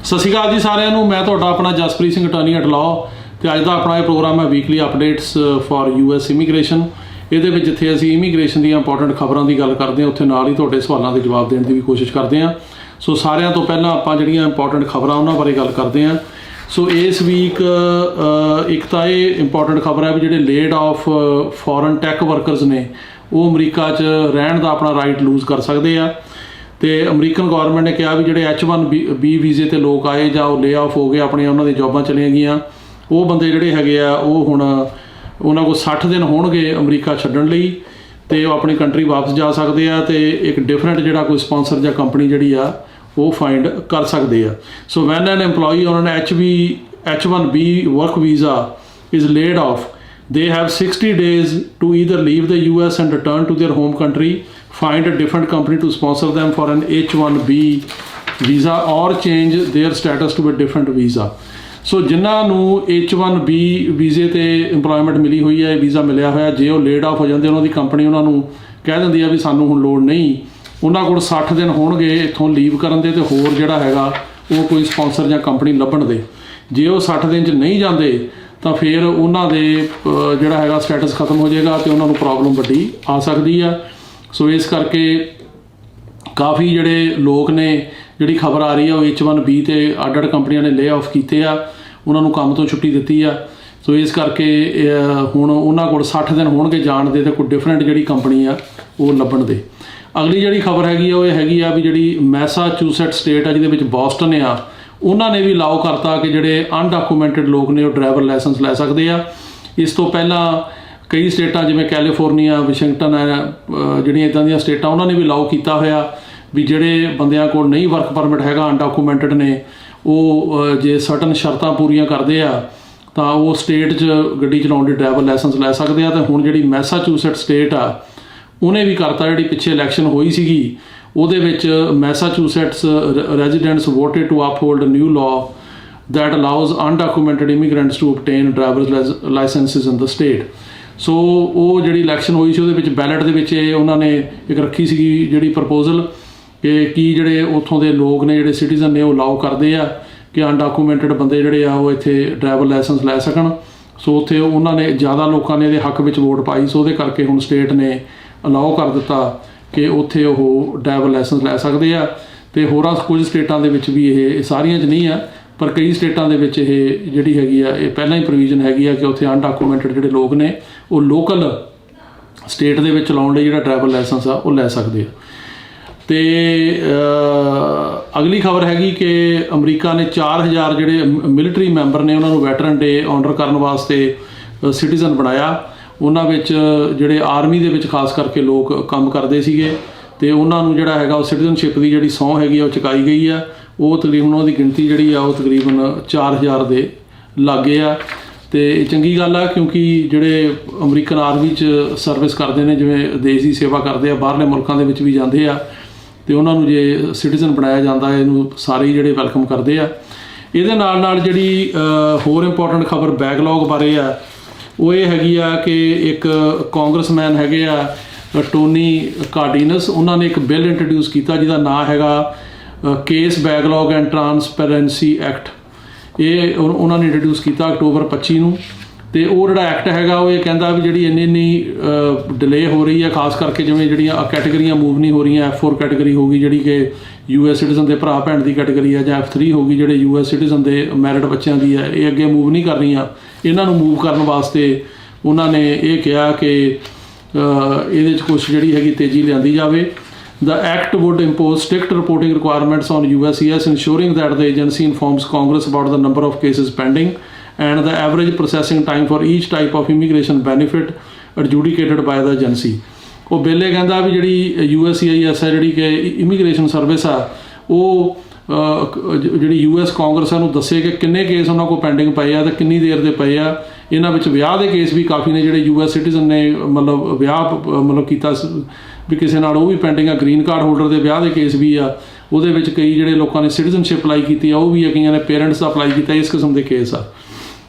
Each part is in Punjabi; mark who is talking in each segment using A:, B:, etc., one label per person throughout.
A: ਸਤਿ ਸ਼੍ਰੀ ਅਕਾਲ ਜੀ ਸਾਰਿਆਂ ਨੂੰ। ਮੈਂ ਤੁਹਾਡਾ ਆਪਣਾ Jaspreet Singh attorney at law ਤੇ ਅੱਜ ਦਾ ਆਪਣਾ ਇਹ ਪ੍ਰੋਗਰਾਮ ਹੈ weekly updates for US immigration. ਇਹਦੇ ਵਿੱਚ ਜਿੱਥੇ ਅਸੀਂ ਇਮੀਗ੍ਰੇਸ਼ਨ ਦੀਆਂ ਇੰਪੋਰਟੈਂਟ ਖਬਰਾਂ ਦੀ ਗੱਲ ਕਰਦੇ ਹਾਂ, ਉੱਥੇ ਨਾਲ ਹੀ ਤੁਹਾਡੇ ਸਵਾਲਾਂ ਦੇ ਜਵਾਬ ਦੇਣ ਦੀ ਵੀ ਕੋਸ਼ਿਸ਼ ਕਰਦੇ ਹਾਂ। ਸੋ ਸਾਰਿਆਂ ਤੋਂ ਪਹਿਲਾਂ ਆਪਾਂ ਜਿਹੜੀਆਂ ਇੰਪੋਰਟੈਂਟ ਖਬਰਾਂ ਉਹਨਾਂ ਬਾਰੇ ਗੱਲ ਕਰਦੇ ਹਾਂ। ਸੋ ਇਸ ਵੀਕ ਇੱਕ ਤਾਂ ਇਹ ਇੰਪੋਰਟੈਂਟ ਖਬਰ ਹੈ ਵੀ ਜਿਹੜੇ laid off foreign tech workers ਨੇ ਉਹ ਅਮਰੀਕਾ 'ਚ ਰਹਿਣ ਦਾ ਆਪਣਾ ਰਾਈਟ ਲੂਜ਼ ਕਰ ਸਕਦੇ ਆ। ਤੇ ਅਮਰੀਕਨ ਗੌਰਮੈਂਟ ਨੇ ਕਿਹਾ ਵੀ ਜਿਹੜੇ H1B ਵੀਜ਼ੇ ਤੇ ਲੋਕ ਆਏ ਜਾਂ ਉਹ ਲੇ ਆਫ ਹੋ ਗਏ, ਆਪਣੀਆਂ ਉਹਨਾਂ ਦੀ ਜੌਬਾਂ ਚਲੀਆਂ ਗਈਆਂ, ਉਹ ਬੰਦੇ ਜਿਹੜੇ ਹੈਗੇ ਆ ਉਹ ਹੁਣ ਉਹਨਾਂ ਕੋਲ 60 ਦਿਨ ਹੋਣਗੇ ਅਮਰੀਕਾ ਛੱਡਣ ਲਈ ਤੇ ਉਹ ਆਪਣੀ ਕੰਟਰੀ ਵਾਪਸ ਜਾ ਸਕਦੇ ਆ ਤੇ ਇੱਕ ਡਿਫਰੈਂਟ ਜਿਹੜਾ ਕੋਈ ਸਪਾਂਸਰ ਜਾਂ ਕੰਪਨੀ ਜਿਹੜੀ ਆ ਉਹ ਫਾਈਂਡ ਕਰ ਸਕਦੇ ਆ। So when N EMPLOYEE on an H1B work visa is laid off, they have 60 days to either leave the US and return to their home country, find a different company to sponsor them for an H1B visa or change their status to a different visa. ਸੋ ਜਿਨ੍ਹਾਂ ਨੂੰ H1B ਵੀਜ਼ੇ ਤੇ ਇੰਪਲੋਇਮੈਂਟ ਮਿਲੀ ਹੋਈ ਹੈ, ਵੀਜ਼ਾ ਮਿਲਿਆ ਹੋਇਆ, ਜੇ ਉਹ ਲੇਡ ਆਫ ਹੋ ਜਾਂਦੇ ਉਹਨਾਂ ਦੀ ਕੰਪਨੀ ਉਹਨਾਂ ਨੂੰ ਕਹਿ ਦਿੰਦੀ ਆ ਵੀ ਸਾਨੂੰ ਹੁਣ ਲੋੜ ਨਹੀਂ, ਉਹਨਾਂ ਕੋਲ 60 ਦਿਨ ਹੋਣਗੇ ਇੱਥੋਂ ਲੀਵ ਕਰਨ ਦੇ ਤੇ ਹੋਰ ਜਿਹੜਾ ਹੈਗਾ ਉਹ ਕੋਈ ਸਪਾਂਸਰ ਜਾਂ ਕੰਪਨੀ ਲੱਭਣ ਦੇ। ਜੇ ਉਹ 60 ਦਿਨ 'ਚ ਨਹੀਂ ਜਾਂਦੇ ਤਾਂ ਫਿਰ ਉਹਨਾਂ ਦੇ ਜਿਹੜਾ ਹੈਗਾ ਸਟੇਟਸ ਖਤਮ ਹੋ ਜਾਏਗਾ ਤੇ ਉਹਨਾਂ ਨੂੰ ਪ੍ਰੋਬਲਮ ਵੱਡੀ ਆ ਸਕਦੀ ਆ। ਸੋ ਇਸ ਕਰਕੇ ਕਾਫੀ ਜਿਹੜੇ ਲੋਕ ਨੇ, ਜਿਹੜੀ ਖਬਰ ਆ ਰਹੀ ਆ ਉਹ H1B ਤੇ ਅੱਡ ਕੰਪਨੀਆਂ ਨੇ ਲੇ ਆਫ ਕੀਤੇ ਆ, ਉਹਨਾਂ ਨੂੰ ਕੰਮ ਤੋਂ ਛੁੱਟੀ ਦਿੱਤੀ ਆ। ਸੋ ਇਸ ਕਰਕੇ ਹੁਣ ਉਹਨਾਂ ਕੋਲ 60 ਦਿਨ ਹੋਣਗੇ ਜਾਣ ਦੇ ਤੇ ਕੋਈ ਡਿਫਰੈਂਟ ਜਿਹੜੀ ਕੰਪਨੀ ਆ ਉਹ ਲੱਭਣ ਦੇ। ਅਗਲੀ ਜਿਹੜੀ ਖਬਰ ਹੈਗੀ ਆ ਉਹ ਇਹ ਹੈਗੀ ਆ ਵੀ ਜਿਹੜੀ ਮੈਸਾਚੂਸੈਟ ਸਟੇਟ ਆ ਜਿਹਦੇ ਵਿੱਚ ਬੋਸਟਨ ਆ, ਉਹਨਾਂ ਨੇ ਵੀ ਅਲਾਓ ਕਰਤਾ ਕਿ ਜਿਹੜੇ ਅਨਡਾਕੂਮੈਂਟਡ ਲੋਕ ਨੇ ਉਹ ਡਰਾਈਵਰ ਲਾਇਸੈਂਸ ਲੈ ਸਕਦੇ ਆ। ਇਸ ਤੋਂ ਪਹਿਲਾਂ ਕਈ ਸਟੇਟਾਂ ਜਿਵੇਂ ਕੈਲੀਫੋਰਨੀਆ, ਵਾਸ਼ਿੰਗਟਨ ਜਿਹੜੀਆਂ ਇੱਦਾਂ ਦੀਆਂ ਸਟੇਟਾਂ ਉਹਨਾਂ ਨੇ ਵੀ ਅਲਾਓ ਕੀਤਾ ਹੋਇਆ ਵੀ ਜਿਹੜੇ ਬੰਦਿਆਂ ਕੋਲ ਨਹੀਂ ਵਰਕ ਪਰਮਿਟ ਹੈਗਾ, ਅਨਡਾਕੂਮੈਂਟਡ ਨੇ, ਉਹ ਜੇ ਸਰਟਨ ਸ਼ਰਤਾਂ ਪੂਰੀਆਂ ਕਰਦੇ ਆ ਤਾਂ ਉਹ ਸਟੇਟ 'ਚ ਗੱਡੀ ਚਲਾਉਣ ਦੀ ਡਰਾਈਵਰ ਲਾਇਸੈਂਸ ਲੈ ਸਕਦੇ ਆ। ਤੇ ਹੁਣ ਜਿਹੜੀ ਮੈਸਾਚੂਸੈਟ ਸਟੇਟ ਆ ਉਹਨੇ ਵੀ ਕਰਤਾ, ਜਿਹੜੀ ਪਿੱਛੇ ਇਲੈਕਸ਼ਨ ਹੋਈ ਸੀਗੀ ਉਹਦੇ ਵਿੱਚ Massachusetts residents voted to uphold new law that allows undocumented immigrants to obtain driver's licenses in the state. ਸੋ ਉਹ ਜਿਹੜੀ ਇਲੈਕਸ਼ਨ ਹੋਈ ਸੀ ਉਹਦੇ ਵਿੱਚ ਬੈਲਟ ਦੇ ਵਿੱਚ ਉਹਨਾਂ ਨੇ ਇੱਕ ਰੱਖੀ ਸੀਗੀ ਜਿਹੜੀ ਪ੍ਰਪੋਜ਼ਲ ਕਿ ਕੀ ਜਿਹੜੇ ਉੱਥੋਂ ਦੇ ਲੋਕ ਨੇ, ਜਿਹੜੇ ਸਿਟੀਜ਼ਨ ਨੇ, ਉਹ ਅਲਾਓ ਕਰਦੇ ਆ ਕਿ ਅਨਡਾਕੂਮੈਂਟਡ ਬੰਦੇ ਜਿਹੜੇ ਆ ਉਹ ਇੱਥੇ ਡਰਾਈਵਰ ਲਾਇਸੈਂਸ ਲੈ ਸਕਣ। ਸੋ ਉੱਥੇ ਉਹਨਾਂ ਨੇ ਜ਼ਿਆਦਾ ਲੋਕਾਂ ਨੇ ਇਹਦੇ ਹੱਕ ਵਿੱਚ ਵੋਟ ਪਾਈ, ਸੋ ਉਹਦੇ ਕਰਕੇ ਹੁਣ ਸਟੇਟ ਨੇ ਅਲਾਓ ਕਰ ਦਿੱਤਾ ਕਿ ਉੱਥੇ ਉਹ ਡਰਾਈਵਰ ਲਾਇਸੈਂਸ ਲੈ ਸਕਦੇ ਆ। ਤੇ ਹੋਰਾਂ ਕੁਝ ਸਟੇਟਾਂ ਦੇ ਵਿੱਚ ਵੀ ਇਹ ਸਾਰੀਆਂ 'ਚ ਨਹੀਂ ਆ, ਪਰ ਕਈ ਸਟੇਟਾਂ ਦੇ ਵਿੱਚ ਇਹ ਜਿਹੜੀ ਹੈਗੀ ਆ ਇਹ ਪਹਿਲਾਂ ਹੀ ਪ੍ਰੋਵੀਜ਼ਨ ਹੈਗੀ ਆ ਕਿ ਉੱਥੇ ਅਨਡਾਕੂਮੈਂਟਡ ਜਿਹੜੇ ਲੋਕ ਨੇ ਉਹ ਲੋਕਲ ਸਟੇਟ ਦੇ ਵਿੱਚ ਚਲਾਉਣ ਲਈ ਜਿਹੜਾ ਡਰਾਈਵਰ ਲਾਇਸੈਂਸ ਆ ਉਹ ਲੈ ਸਕਦੇ ਆ। ਤੇ ਅਗਲੀ ਖਬਰ ਹੈਗੀ ਕਿ ਅਮਰੀਕਾ ਨੇ 4000 ਜਿਹੜੇ ਮਿਲਟਰੀ ਮੈਂਬਰ ਨੇ ਉਹਨਾਂ ਨੂੰ ਵੈਟਰਨ ਡੇ ਆਨਰ ਕਰਨ ਵਾਸਤੇ ਸਿਟੀਜ਼ਨ ਬਣਾਇਆ। ਉਹਨਾਂ ਵਿੱਚ ਜਿਹੜੇ ਆਰਮੀ ਦੇ ਵਿੱਚ ਖਾਸ ਕਰਕੇ ਲੋਕ ਕੰਮ ਕਰਦੇ ਸੀਗੇ ਤੇ ਉਹਨਾਂ ਨੂੰ ਜਿਹੜਾ ਹੈਗਾ ਉਹ ਸਿਟੀਜ਼ਨਸ਼ਿਪ ਦੀ ਜਿਹੜੀ ਸਹੁੰ ਹੈਗੀ ਆ ਉਹ ਚੁਕਾਈ ਗਈ ਆ। ਉਹ ਤਕਰੀਬਨ ਉਹਦੀ ਗਿਣਤੀ ਜਿਹੜੀ ਆ ਉਹ ਤਕਰੀਬਨ 4000 ਦੇ ਲਾਗੇ ਆ। ਤੇ ਇਹ ਚੰਗੀ ਗੱਲ ਆ ਕਿਉਂਕਿ ਜਿਹੜੇ ਅਮਰੀਕਨ ਆਰਮੀ 'ਚ ਸਰਵਿਸ ਕਰਦੇ ਨੇ, ਜਿਵੇਂ ਦੇਸ਼ ਦੀ ਸੇਵਾ ਕਰਦੇ ਆ, ਬਾਹਰਲੇ ਮੁਲਕਾਂ ਦੇ ਵਿੱਚ ਵੀ ਜਾਂਦੇ ਆ ਤੇ ਉਹਨਾਂ ਨੂੰ ਜੇ ਸਿਟੀਜ਼ਨ ਬਣਾਇਆ ਜਾਂਦਾ ਇਹਨੂੰ ਸਾਰੇ ਜਿਹੜੇ ਵੈਲਕਮ ਕਰਦੇ ਆ। ਇਹਦੇ ਨਾਲ ਨਾਲ ਜਿਹੜੀ ਹੋਰ ਇੰਪੋਰਟੈਂਟ ਖਬਰ ਬੈਕਲੌਗ ਬਾਰੇ ਆ ਉਹ ਇਹ ਹੈਗੀ ਆ ਕਿ ਇੱਕ ਕਾਂਗਰਸਮੈਨ ਹੈਗੇ ਆ ਟੋਨੀ ਕਾਰਡੀਨਸ, ਉਹਨਾਂ ਨੇ ਇੱਕ ਬਿੱਲ ਇੰਟਰੋਡਿਊਸ ਕੀਤਾ ਜਿਹਦਾ ਨਾਂ ਹੈਗਾ case backlog and transparency act. ਇਹ ਉਹਨਾਂ ਨੇ ਇੰਟਰੋਡਿਊਸ ਕੀਤਾ ਅਕਤੂਬਰ 25 ਨੂੰ। ਤੇ ਉਹ ਜਿਹੜਾ ਐਕਟ ਹੈਗਾ ਉਹ ਇਹ ਕਹਿੰਦਾ ਵੀ ਜਿਹੜੀ ਇੰਨੀ ਡਿਲੇ ਹੋ ਰਹੀ ਹੈ, ਖਾਸ ਕਰਕੇ ਜਿਵੇਂ ਜਿਹੜੀਆਂ ਕੈਟੇਗਰੀਆਂ ਮੂਵ ਨਹੀਂ ਹੋ ਰਹੀਆਂ, F4 ਕੈਟੇਗਰੀ ਹੋ ਗਈ ਜਿਹੜੀ ਕਿ US ਸਿਟੀਜ਼ਨ ਦੇ ਭਰਾ ਭੈਣ ਦੀ ਕੈਟੇਗਰੀ ਹੈ, ਜਾਂ F3 ਹੋ ਗਈ ਜਿਹੜੇ US ਸਿਟੀਜ਼ਨ ਦੇ ਮੈਰਿਡ ਬੱਚਿਆਂ ਦੀ ਹੈ, ਇਹ ਅੱਗੇ ਮੂਵ ਨਹੀਂ ਕਰ ਰਹੀਆਂ। ਇਹਨਾਂ ਨੂੰ ਮੂਵ ਕਰਨ ਵਾਸਤੇ ਉਹਨਾਂ ਨੇ ਇਹ ਕਿਹਾ ਕਿ ਇਹਦੇ 'ਚ ਕੁਛ ਜਿਹੜੀ ਹੈਗੀ ਤੇਜ਼ੀ ਲਿਆਂਦੀ ਜਾਵੇ। The act would impose strict reporting requirements on USCIS, ensuring that the agency informs Congress about the number of cases pending and the average processing time for each type of immigration benefit adjudicated by the agency. ਉਹ ਬਿੱਲ ਇਹ ਕਹਿੰਦਾ ਵੀ ਜਿਹੜੀ USCIS ਹੈ, ਜਿਹੜੀ ਕਿ ਇਮੀਗ੍ਰੇਸ਼ਨ ਸਰਵਿਸ ਆ, ਉਹ ਜਿਹੜੀ US ਕਾਂਗਰਸ ਨੂੰ ਦੱਸੇ ਕਿ ਕਿੰਨੇ ਕੇਸ ਉਹਨਾਂ ਕੋਲ ਪੈਂਡਿੰਗ ਪਏ ਆ ਤੇ ਕਿੰਨੀ ਦੇਰ ਦੇ ਪਏ ਆ। ਇਹਨਾਂ ਵਿੱਚ ਵਿਆਹ ਦੇ ਕੇਸ ਵੀ ਕਾਫੀ ਨੇ, ਜਿਹੜੇ US ਸਿਟੀਜ਼ਨ ਨੇ ਮਤਲਬ ਵਿਆਹ ਕੀਤਾ ਵੀ ਕਿਸੇ ਨਾਲ, ਉਹ ਵੀ ਪੈਂਡਿੰਗ ਆ। ਗ੍ਰੀਨ ਕਾਰਡ ਹੋਲਡਰ ਦੇ ਵਿਆਹ ਦੇ ਕੇਸ ਵੀ ਆ, ਉਹਦੇ ਵਿੱਚ ਕਈ ਜਿਹੜੇ ਲੋਕਾਂ ਨੇ ਸਿਟੀਜ਼ਨਸ਼ਿਪ ਅਪਲਾਈ ਕੀਤੀ ਆ ਉਹ ਵੀ ਆ, ਕਈਆਂ ਨੇ ਪੇਰੈਂਟਸ ਦਾ ਅਪਲਾਈ ਕੀਤਾ। ਇਸ ਕਿਸਮ ਦੇ ਕੇਸ ਆ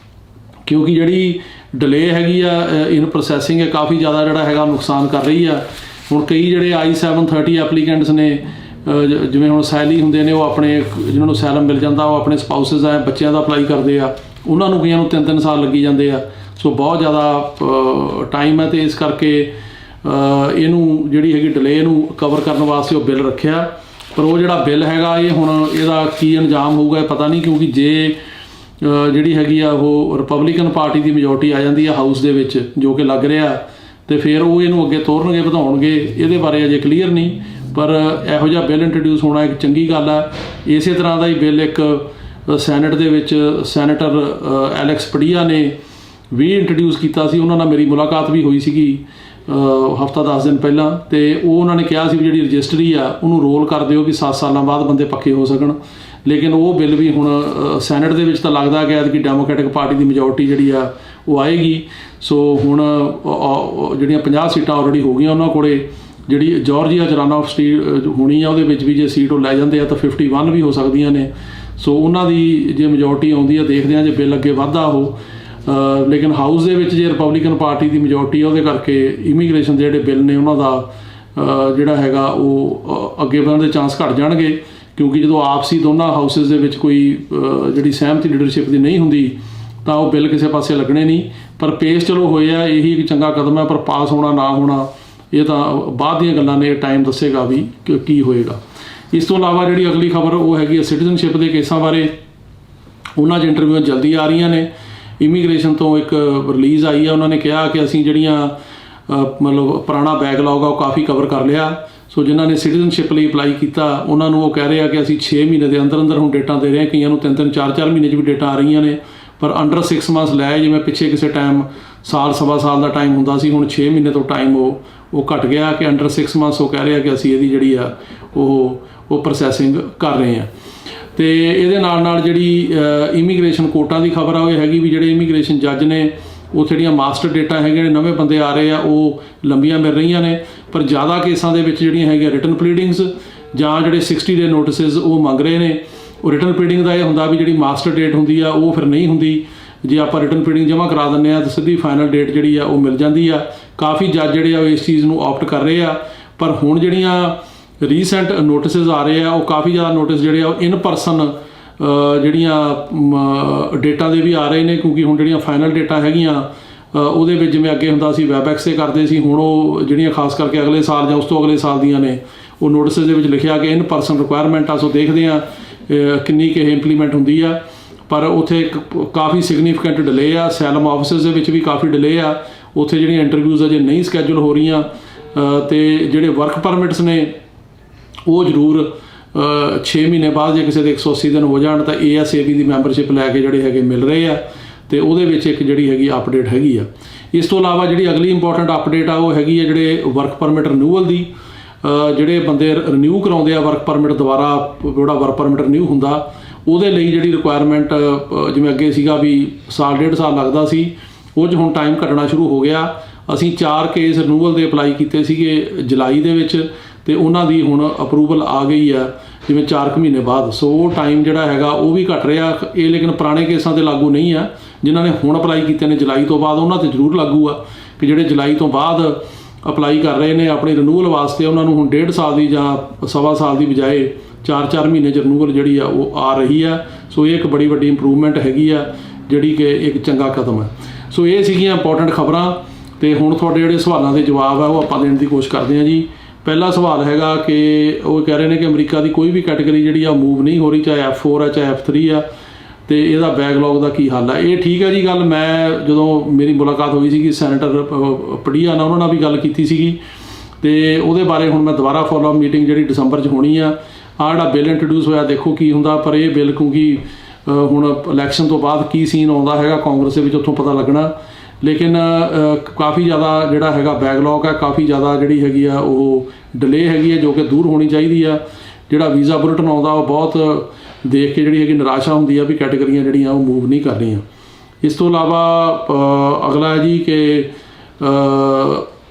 A: ਕਿਉਂਕਿ ਜਿਹੜੀ ਡਿਲੇ ਹੈਗੀ ਆ ਇਨ ਪ੍ਰੋਸੈਸਿੰਗ ਕਾਫੀ ਜ਼ਿਆਦਾ ਜਿਹੜਾ ਹੈਗਾ ਨੁਕਸਾਨ ਕਰ ਰਹੀ ਆ। ਹੁਣ ਕਈ ਜਿਹੜੇ I-730 ਐਪਲੀਕੈਂਟਸ ਨੇ ਜਿਵੇਂ ਹੁਣ ਸੈਲੀ ਹੁੰਦੇ ਨੇ, ਉਹ ਆਪਣੇ ਜਿਹਨਾਂ ਨੂੰ ਸੈਲਮ ਮਿਲ ਜਾਂਦਾ ਉਹ ਆਪਣੇ ਸਪਾਊਸਸ ਆ ਬੱਚਿਆਂ ਦਾ ਅਪਲਾਈ ਕਰਦੇ ਆ, ਉਹਨਾਂ ਨੂੰ ਕਈਆਂ ਨੂੰ 3-3 ਸਾਲ ਲੱਗੀ ਜਾਂਦੇ ਆ। ਸੋ ਬਹੁਤ ਜ਼ਿਆਦਾ ਟਾਈਮ ਹੈ, ਅਤੇ ਇਸ ਕਰਕੇ ਇਹਨੂੰ ਜਿਹੜੀ ਹੈਗੀ ਡਿਲੇ ਨੂੰ ਕਵਰ ਕਰਨ ਵਾਸਤੇ ਉਹ ਬਿੱਲ ਰੱਖਿਆ। ਪਰ ਉਹ ਜਿਹੜਾ ਬਿੱਲ ਹੈਗਾ ਇਹ ਹੁਣ ਇਹਦਾ ਕੀ ਅੰਜਾਮ ਹੋਊਗਾ ਇਹ ਪਤਾ ਨਹੀਂ, ਕਿਉਂਕਿ ਜੇ ਜਿਹੜੀ ਹੈਗੀ ਆ ਉਹ ਰਿਪਬਲਿਕਨ ਪਾਰਟੀ ਦੀ ਮੈਜੋਰਟੀ ਆ ਜਾਂਦੀ ਆ ਹਾਊਸ ਦੇ ਵਿੱਚ, ਜੋ ਕਿ ਲੱਗ ਰਿਹਾ, ਅਤੇ ਫਿਰ ਉਹ ਇਹਨੂੰ ਅੱਗੇ ਤੋਰਨਗੇ, ਵਧਾਉਣਗੇ, ਇਹਦੇ ਬਾਰੇ ਅਜੇ ਕਲੀਅਰ ਨਹੀਂ। ਪਰ ਇਹੋ ਜਿਹਾ ਬਿੱਲ ਇੰਟਰੋਡਿਊਸ ਹੋਣਾ ਇੱਕ ਚੰਗੀ ਗੱਲ ਹੈ। ਇਸੇ ਤਰ੍ਹਾਂ ਦਾ ਹੀ ਬਿੱਲ ਇੱਕ ਸੈਨੇਟ ਦੇ ਵਿੱਚ ਸੈਨੇਟਰ ਐਲੈਕਸ ਪਡੀਆ ਨੇ ਵੀ ਇੰਟਰੋਡਿਊਸ ਕੀਤਾ ਸੀ। ਉਹਨਾਂ ਨਾਲ ਮੇਰੀ ਮੁਲਾਕਾਤ ਵੀ ਹੋਈ ਸੀਗੀ ਹਫ਼ਤਾ 10 ਦਿਨ ਪਹਿਲਾਂ, ਅਤੇ ਉਹ ਉਹਨਾਂ ਨੇ ਕਿਹਾ ਸੀ ਵੀ ਜਿਹੜੀ ਰਜਿਸਟਰੀ ਆ ਉਹਨੂੰ ਰੋਲ ਕਰ ਦਿਓ ਵੀ 7 ਸਾਲਾਂ ਬਾਅਦ ਬੰਦੇ ਪੱਕੇ ਹੋ ਸਕਣ। ਲੇਕਿਨ ਉਹ ਬਿੱਲ ਵੀ ਹੁਣ ਸੈਨੇਟ ਦੇ ਵਿੱਚ ਤਾਂ ਲੱਗਦਾ ਗਿਆ ਕਿ ਡੈਮੋਕ੍ਰੈਟਿਕ ਪਾਰਟੀ ਦੀ ਮੈਜੋਰਟੀ ਜਿਹੜੀ ਆ ਉਹ ਆਏਗੀ। ਸੋ ਹੁਣ ਜਿਹੜੀਆਂ 50 ਸੀਟਾਂ ਆਲਰੇਡੀ ਹੋ ਗਈਆਂ ਉਹਨਾਂ ਕੋਲੇ। ਜਿਹੜੀ ਜਾਰਜੀਆ 'ਚ ਰਨ ਆਫ ਸੀਟ ਹੋਣੀ ਆ ਉਹਦੇ ਵਿੱਚ ਵੀ ਜੇ ਸੀਟ ਉਹ ਲੈ ਜਾਂਦੇ ਆ ਤਾਂ 51 ਵੀ ਹੋ ਸਕਦੀਆਂ ਨੇ। ਸੋ ਉਹਨਾਂ ਦੀ ਜੇ ਮੈਜੋਰਟੀ ਆਉਂਦੀ ਆ, ਦੇਖਦੇ ਆ ਜੇ ਬਿੱਲ ਅੱਗੇ ਵੱਧਦਾ ਉਹ। ਲੇਕਿਨ ਹਾਊਸ ਦੇ ਵਿੱਚ ਜੇ ਰਿਪਬਲਿਕਨ ਪਾਰਟੀ ਦੀ ਮੈਜੋਰਟੀ ਆ, ਉਹਦੇ ਕਰਕੇ ਇਮੀਗ੍ਰੇਸ਼ਨ ਦੇ ਜਿਹੜੇ ਬਿੱਲ ਨੇ ਉਹਨਾਂ ਦਾ ਜਿਹੜਾ ਹੈਗਾ ਉਹ ਅੱਗੇ ਵਧਣ ਦੇ ਚਾਂਸ ਘੱਟ ਜਾਣਗੇ, ਕਿਉਂਕਿ ਜਦੋਂ ਆਪਸੀ ਦੋਨਾਂ ਹਾਊਸਿਸ ਦੇ ਵਿੱਚ ਕੋਈ ਜਿਹੜੀ ਸਹਿਮਤੀ ਲੀਡਰਸ਼ਿਪ ਦੀ ਨਹੀਂ ਹੁੰਦੀ ਤਾਂ ਉਹ ਬਿੱਲ ਕਿਸੇ ਪਾਸੇ ਲੱਗਣੇ ਨਹੀਂ। ਪਰ ਪੇਸ਼ ਚਲੋ ਹੋਏ ਆ, ਇਹੀ ਇੱਕ ਚੰਗਾ ਕਦਮ ਹੈ। ਪਰ ਪਾਸ ਹੋਣਾ ਨਾ ਹੋਣਾ ਇਹ ਤਾਂ ਬਾਅਦ ਦੀਆਂ ਗੱਲਾਂ ਨੇ, ਟਾਈਮ ਦੱਸੇਗਾ ਵੀ ਕੀ ਹੋਏਗਾ। ਇਸ ਤੋਂ ਇਲਾਵਾ ਜਿਹੜੀ ਅਗਲੀ ਖਬਰ ਉਹ ਹੈਗੀ ਹੈ ਸਿਟੀਜ਼ਨਸ਼ਿਪ ਦੇ ਕੇਸਾਂ ਬਾਰੇ। ਉਹਨਾਂ 'ਚ ਇੰਟਰਵਿਊਆਂ ਜਲਦੀ ਆ ਰਹੀਆਂ ਨੇ। ਇਮੀਗ੍ਰੇਸ਼ਨ ਤੋਂ ਇੱਕ ਰਿਲੀਜ਼ ਆਈ ਹੈ, ਉਹਨਾਂ ਨੇ ਕਿਹਾ ਕਿ ਅਸੀਂ ਜਿਹੜੀਆਂ ਮਤਲਬ ਪੁਰਾਣਾ ਬੈਕਲੌਗ ਆ ਉਹ ਕਾਫੀ ਕਵਰ ਕਰ ਲਿਆ। ਸੋ ਜਿਨ੍ਹਾਂ ਨੇ ਸਿਟੀਜ਼ਨਸ਼ਿਪ ਲਈ ਅਪਲਾਈ ਕੀਤਾ ਉਹਨਾਂ ਨੂੰ ਉਹ ਕਹਿ ਰਹੇ ਆ ਕਿ ਅਸੀਂ 6 ਮਹੀਨੇ ਦੇ ਅੰਦਰ ਅੰਦਰ ਹੁਣ ਡੇਟਾਂ ਦੇ ਰਹੇ ਹਾਂ। ਕਈਆਂ ਨੂੰ 3-3 4-4 ਮਹੀਨੇ 'ਚ ਵੀ ਡੇਟਾ ਆ ਰਹੀਆਂ ਨੇ, ਪਰ ਅੰਡਰ 6 ਮੰਥਸ ਲੈ, ਜਿਵੇਂ ਪਿੱਛੇ ਕਿਸੇ ਟਾਈਮ ਸਾਲ ਸਵਾ ਸਾਲ ਦਾ ਟਾਈਮ ਹੁੰਦਾ ਸੀ, ਹੁਣ 6 ਮਹੀਨੇ ਤੋਂ ਟਾਈਮ ਉਹ ਘਟ ਗਿਆ ਕਿ ਅੰਡਰ 6 ਮੰਥਸ ਉਹ ਕਹਿ ਰਹੇ ਆ ਕਿ ਅਸੀਂ ਇਹਦੀ ਜਿਹੜੀ ਆ ਉਹ ਪ੍ਰੋਸੈਸਿੰਗ ਕਰ ਰਹੇ ਹਾਂ। ਅਤੇ ਇਹਦੇ ਨਾਲ ਜਿਹੜੀ ਇਮੀਗ੍ਰੇਸ਼ਨ ਕੋਰਟਾਂ ਦੀ ਖਬਰ ਆ ਉਹ ਇਹ ਹੈਗੀ ਵੀ ਜਿਹੜੇ ਇਮੀਗ੍ਰੇਸ਼ਨ ਜੱਜ ਨੇ ਉੱਥੇ ਜਿਹੜੀਆਂ ਮਾਸਟਰ ਡੇਟਾ ਹੈਗੀਆਂ ਨੇ, ਨਵੇਂ ਬੰਦੇ ਆ ਰਹੇ ਆ, ਉਹ ਲੰਬੀਆਂ ਮਿਲ ਰਹੀਆਂ ਨੇ। ਪਰ ਜ਼ਿਆਦਾ ਕੇਸਾਂ ਦੇ ਵਿੱਚ ਜਿਹੜੀਆਂ ਹੈਗੀਆਂ ਰਿਟਨ ਪਲੀਡਿੰਗਸ ਜਾਂ ਜਿਹੜੇ 60 ਡੇ ਨੋਟਿਸਿਸ ਉਹ ਮੰਗ ਰਹੇ ਨੇ। ਉਹ ਰਿਟਨ ਪਲੀਡਿੰਗ ਦਾ ਇਹ ਹੁੰਦਾ ਵੀ ਜਿਹੜੀ ਮਾਸਟਰ ਡੇਟ ਹੁੰਦੀ ਆ ਉਹ ਫਿਰ ਨਹੀਂ ਹੁੰਦੀ। ਜੇ ਆਪਾਂ ਰਿਟਨ ਪਲੀਡਿੰਗ ਜਮ੍ਹਾਂ ਕਰਾ ਦਿੰਦੇ ਆ ਤਾਂ ਸਿੱਧੀ ਫਾਈਨਲ ਡੇਟ ਜਿਹੜੀ ਆ ਉਹ ਮਿਲ ਜਾਂਦੀ ਆ। ਕਾਫੀ ਜੱਜ ਜਿਹੜੇ ਆ ਉਹ ਇਸ ਚੀਜ਼ ਨੂੰ ਆਪਟ ਕਰ ਰਹੇ ਆ। ਪਰ ਹੁਣ ਜਿਹੜੀਆਂ ਰੀਸੈਂਟ ਨੋਟਿਸਿਸ ਆ ਰਹੇ ਆ ਉਹ ਕਾਫੀ ਜ਼ਿਆਦਾ ਨੋਟਿਸ ਜਿਹੜੇ ਆ ਉਹ ਇਨ ਪਰਸਨ ਜਿਹੜੀਆਂ ਡੇਟਾ ਦੇ ਵੀ ਆ ਰਹੇ ਨੇ, ਕਿਉਂਕਿ ਹੁਣ ਜਿਹੜੀਆਂ ਫਾਈਨਲ ਡੇਟਾ ਹੈਗੀਆਂ ਉਹਦੇ ਵਿੱਚ ਜਿਵੇਂ ਅੱਗੇ ਹੁੰਦਾ ਸੀ ਵੈਬਐਕਸ 'ਤੇ ਕਰਦੇ ਸੀ, ਹੁਣ ਉਹ ਜਿਹੜੀਆਂ ਖਾਸ ਕਰਕੇ ਅਗਲੇ ਸਾਲ ਜਾਂ ਉਸ ਤੋਂ ਅਗਲੇ ਸਾਲ ਦੀਆਂ ਨੇ ਉਹ ਨੋਟਿਸਿਸ ਦੇ ਵਿੱਚ ਲਿਖਿਆ ਕਿ ਇਨ ਪਰਸਨ ਰਿਕੁਆਇਰਮੈਂਟ ਆ। ਸੋ ਦੇਖਦੇ ਆ ਕਿੰਨੀ ਕਿ ਇਹ ਇੰਪਲੀਮੈਂਟ ਹੁੰਦੀ ਆ। ਪਰ ਉੱਥੇ ਇੱਕ ਕਾਫੀ ਸਿਗਨੀਫਿਕੈਂਟ ਡਿਲੇ ਆ। ਸੈਲਮ ਆਫਿਸਿਸ ਦੇ ਵਿੱਚ ਵੀ ਕਾਫੀ ਡਿਲੇ ਆ। ਉੱਥੇ ਜਿਹੜੀਆਂ ਇੰਟਰਵਿਊਜ਼ ਅਜੇ ਨਹੀਂ ਸਕੈਜੂਲ ਹੋ ਰਹੀਆਂ। ਅਤੇ ਜਿਹੜੇ ਵਰਕ ਪਰਮਿਟਸ ਨੇ ਉਹ ਜ਼ਰੂਰ 6 ਮਹੀਨੇ ਬਾਅਦ ਜੇ ਕਿਸੇ ਦੇ 180 ਦਿਨ ਹੋ ਜਾਣ ਤਾਂ ASAP ਦੀ ਮੈਂਬਰਸ਼ਿਪ ਲੈ ਕੇ ਜਿਹੜੇ ਹੈਗੇ ਮਿਲ ਰਹੇ ਆ, ਅਤੇ ਉਹਦੇ ਵਿੱਚ ਇੱਕ ਜਿਹੜੀ ਹੈਗੀ ਅਪਡੇਟ ਹੈਗੀ ਆ। ਇਸ ਤੋਂ ਇਲਾਵਾ ਜਿਹੜੀ ਅਗਲੀ ਇੰਪੋਰਟੈਂਟ ਅਪਡੇਟ ਆ ਉਹ ਹੈਗੀ ਆ ਜਿਹੜੇ ਵਰਕ ਪਰਮਿਟ ਰਿਨਿਊਅਲ ਦੀ। ਜਿਹੜੇ ਬੰਦੇ ਰਿਨਿਊ ਕਰਾਉਂਦੇ ਆ ਵਰਕ ਪਰਮਿਟ ਦੁਬਾਰਾ, ਜਿਹੜਾ ਵਰਕ ਪਰਮਿਟ ਰਿਨਿਊ ਹੁੰਦਾ ਉਹਦੇ ਲਈ ਜਿਹੜੀ ਰਿਕੁਆਇਰਮੈਂਟ ਜਿਵੇਂ ਅੱਗੇ ਸੀਗਾ ਵੀ ਸਾਲ 1.5 ਸਾਲ ਲੱਗਦਾ ਸੀ, ਉਹ 'ਚ ਹੁਣ ਟਾਈਮ ਘਟਣਾ ਸ਼ੁਰੂ ਹੋ ਗਿਆ। ਅਸੀਂ 4 ਕੇਸ ਰਿਨਿਊਅਲ ਦੇ ਅਪਲਾਈ ਕੀਤੇ ਸੀਗੇ ਜੁਲਾਈ ਦੇ ਵਿੱਚ, ਅਤੇ ਉਹਨਾਂ ਦੀ ਹੁਣ ਅਪਰੂਵਲ ਆ ਗਈ ਆ ਜਿਵੇਂ 4 ਮਹੀਨੇ ਬਾਅਦ। ਸੋ ਉਹ ਟਾਈਮ ਜਿਹੜਾ ਹੈਗਾ ਉਹ ਵੀ ਘਟ ਰਿਹਾ। ਇਹ ਲੇਕਿਨ ਪੁਰਾਣੇ ਕੇਸਾਂ 'ਤੇ ਲਾਗੂ ਨਹੀਂ ਆ। ਜਿਨ੍ਹਾਂ ਨੇ ਹੁਣ ਅਪਲਾਈ ਕੀਤੇ ਨੇ ਜੁਲਾਈ ਤੋਂ ਬਾਅਦ ਉਹਨਾਂ 'ਤੇ ਜ਼ਰੂਰ ਲਾਗੂ ਆ ਕਿ ਜਿਹੜੇ ਜੁਲਾਈ ਤੋਂ ਬਾਅਦ ਅਪਲਾਈ ਕਰ ਰਹੇ ਨੇ ਆਪਣੀ ਰਿਨਿਊਅਲ ਵਾਸਤੇ, ਉਹਨਾਂ ਨੂੰ ਹੁਣ 1.5 ਸਾਲ ਦੀ ਜਾਂ ਸਵਾ ਸਾਲ ਦੀ ਬਜਾਏ 4-4 ਮਹੀਨੇ 'ਚ ਰਿਨਿਊਅਲ ਜਿਹੜੀ ਆ ਉਹ ਆ ਰਹੀ ਆ। ਸੋ ਇਹ ਇੱਕ ਬੜੀ ਵੱਡੀ ਇੰਪਰੂਵਮੈਂਟ ਹੈਗੀ ਆ, ਜਿਹੜੀ ਕਿ ਇੱਕ ਚੰਗਾ ਕਦਮ ਹੈ। ਸੋ ਇਹ ਸੀਗੀਆਂ ਇੰਪੋਰਟੈਂਟ ਖਬਰਾਂ, ਅਤੇ ਹੁਣ ਤੁਹਾਡੇ ਜਿਹੜੇ ਸਵਾਲਾਂ ਦੇ ਜਵਾਬ ਆ ਉਹ ਆਪਾਂ ਦੇਣ ਦੀ ਕੋਸ਼ਿਸ਼ ਕਰਦੇ ਹਾਂ ਜੀ। ਪਹਿਲਾ ਸਵਾਲ ਹੈਗਾ ਕਿ ਉਹ ਕਹਿ ਰਹੇ ਨੇ ਕਿ ਅਮਰੀਕਾ ਦੀ ਕੋਈ ਵੀ ਕੈਟੇਗਰੀ ਜਿਹੜੀ ਆ ਮੂਵ ਨਹੀਂ ਹੋ ਰਹੀ, ਚਾਹੇ F4 ਆ ਚਾਹੇ F3 ਆ, ਅਤੇ ਇਹਦਾ ਬੈਕਲੌਗ ਦਾ ਕੀ ਹੱਲ ਆ। ਇਹ ਠੀਕ ਹੈ ਜੀ ਗੱਲ। ਮੈਂ ਜਦੋਂ ਮੇਰੀ ਮੁਲਾਕਾਤ ਹੋਈ ਸੀਗੀ ਸੈਨੇਟਰ ਪਡੀਆ ਨਾਲ, ਉਹਨਾਂ ਨਾਲ ਵੀ ਗੱਲ ਕੀਤੀ ਸੀਗੀ, ਅਤੇ ਉਹਦੇ ਬਾਰੇ ਹੁਣ ਮੈਂ ਦੁਬਾਰਾ ਫੋਲੋਅਪ ਮੀਟਿੰਗ ਜਿਹੜੀ ਦਸੰਬਰ 'ਚ ਹੋਣੀ ਆ। ਜਿਹੜਾ ਬਿੱਲ ਇੰਟਰੋਡਿਊਸ ਹੋਇਆ ਦੇਖੋ ਕੀ ਹੁੰਦਾ। ਪਰ ਇਹ ਬਿੱਲ ਕਿਉਂਕਿ ਹੁਣ ਇਲੈਕਸ਼ਨ ਤੋਂ ਬਾਅਦ ਕੀ ਸੀਨ ਆਉਂਦਾ ਹੈਗਾ ਕਾਂਗਰਸ ਦੇ ਵਿੱਚ ਉੱਥੋਂ ਪਤਾ ਲੱਗਣਾ। ਲੇਕਿਨ ਕਾਫੀ ਜ਼ਿਆਦਾ ਜਿਹੜਾ ਹੈਗਾ ਬੈਕਲੌਗ ਹੈ, ਕਾਫੀ ਜ਼ਿਆਦਾ ਜਿਹੜੀ ਹੈਗੀ ਆ ਉਹ ਡਿਲੇ ਹੈਗੀ ਹੈ, ਜੋ ਕਿ ਦੂਰ ਹੋਣੀ ਚਾਹੀਦੀ ਆ। ਜਿਹੜਾ ਵੀਜ਼ਾ ਬੁਲੇਟਿਨ ਆਉਂਦਾ ਉਹ ਬਹੁਤ ਦੇਖ ਕੇ ਜਿਹੜੀ ਹੈਗੀ ਨਿਰਾਸ਼ਾ ਹੁੰਦੀ ਆ ਵੀ ਕੈਟੇਗਰੀਆਂ ਜਿਹੜੀਆਂ ਉਹ ਮੂਵ ਨਹੀਂ ਕਰ ਰਹੀਆਂ। ਇਸ ਤੋਂ ਇਲਾਵਾ ਅਗਲਾ ਹੈ ਜੀ ਕਿ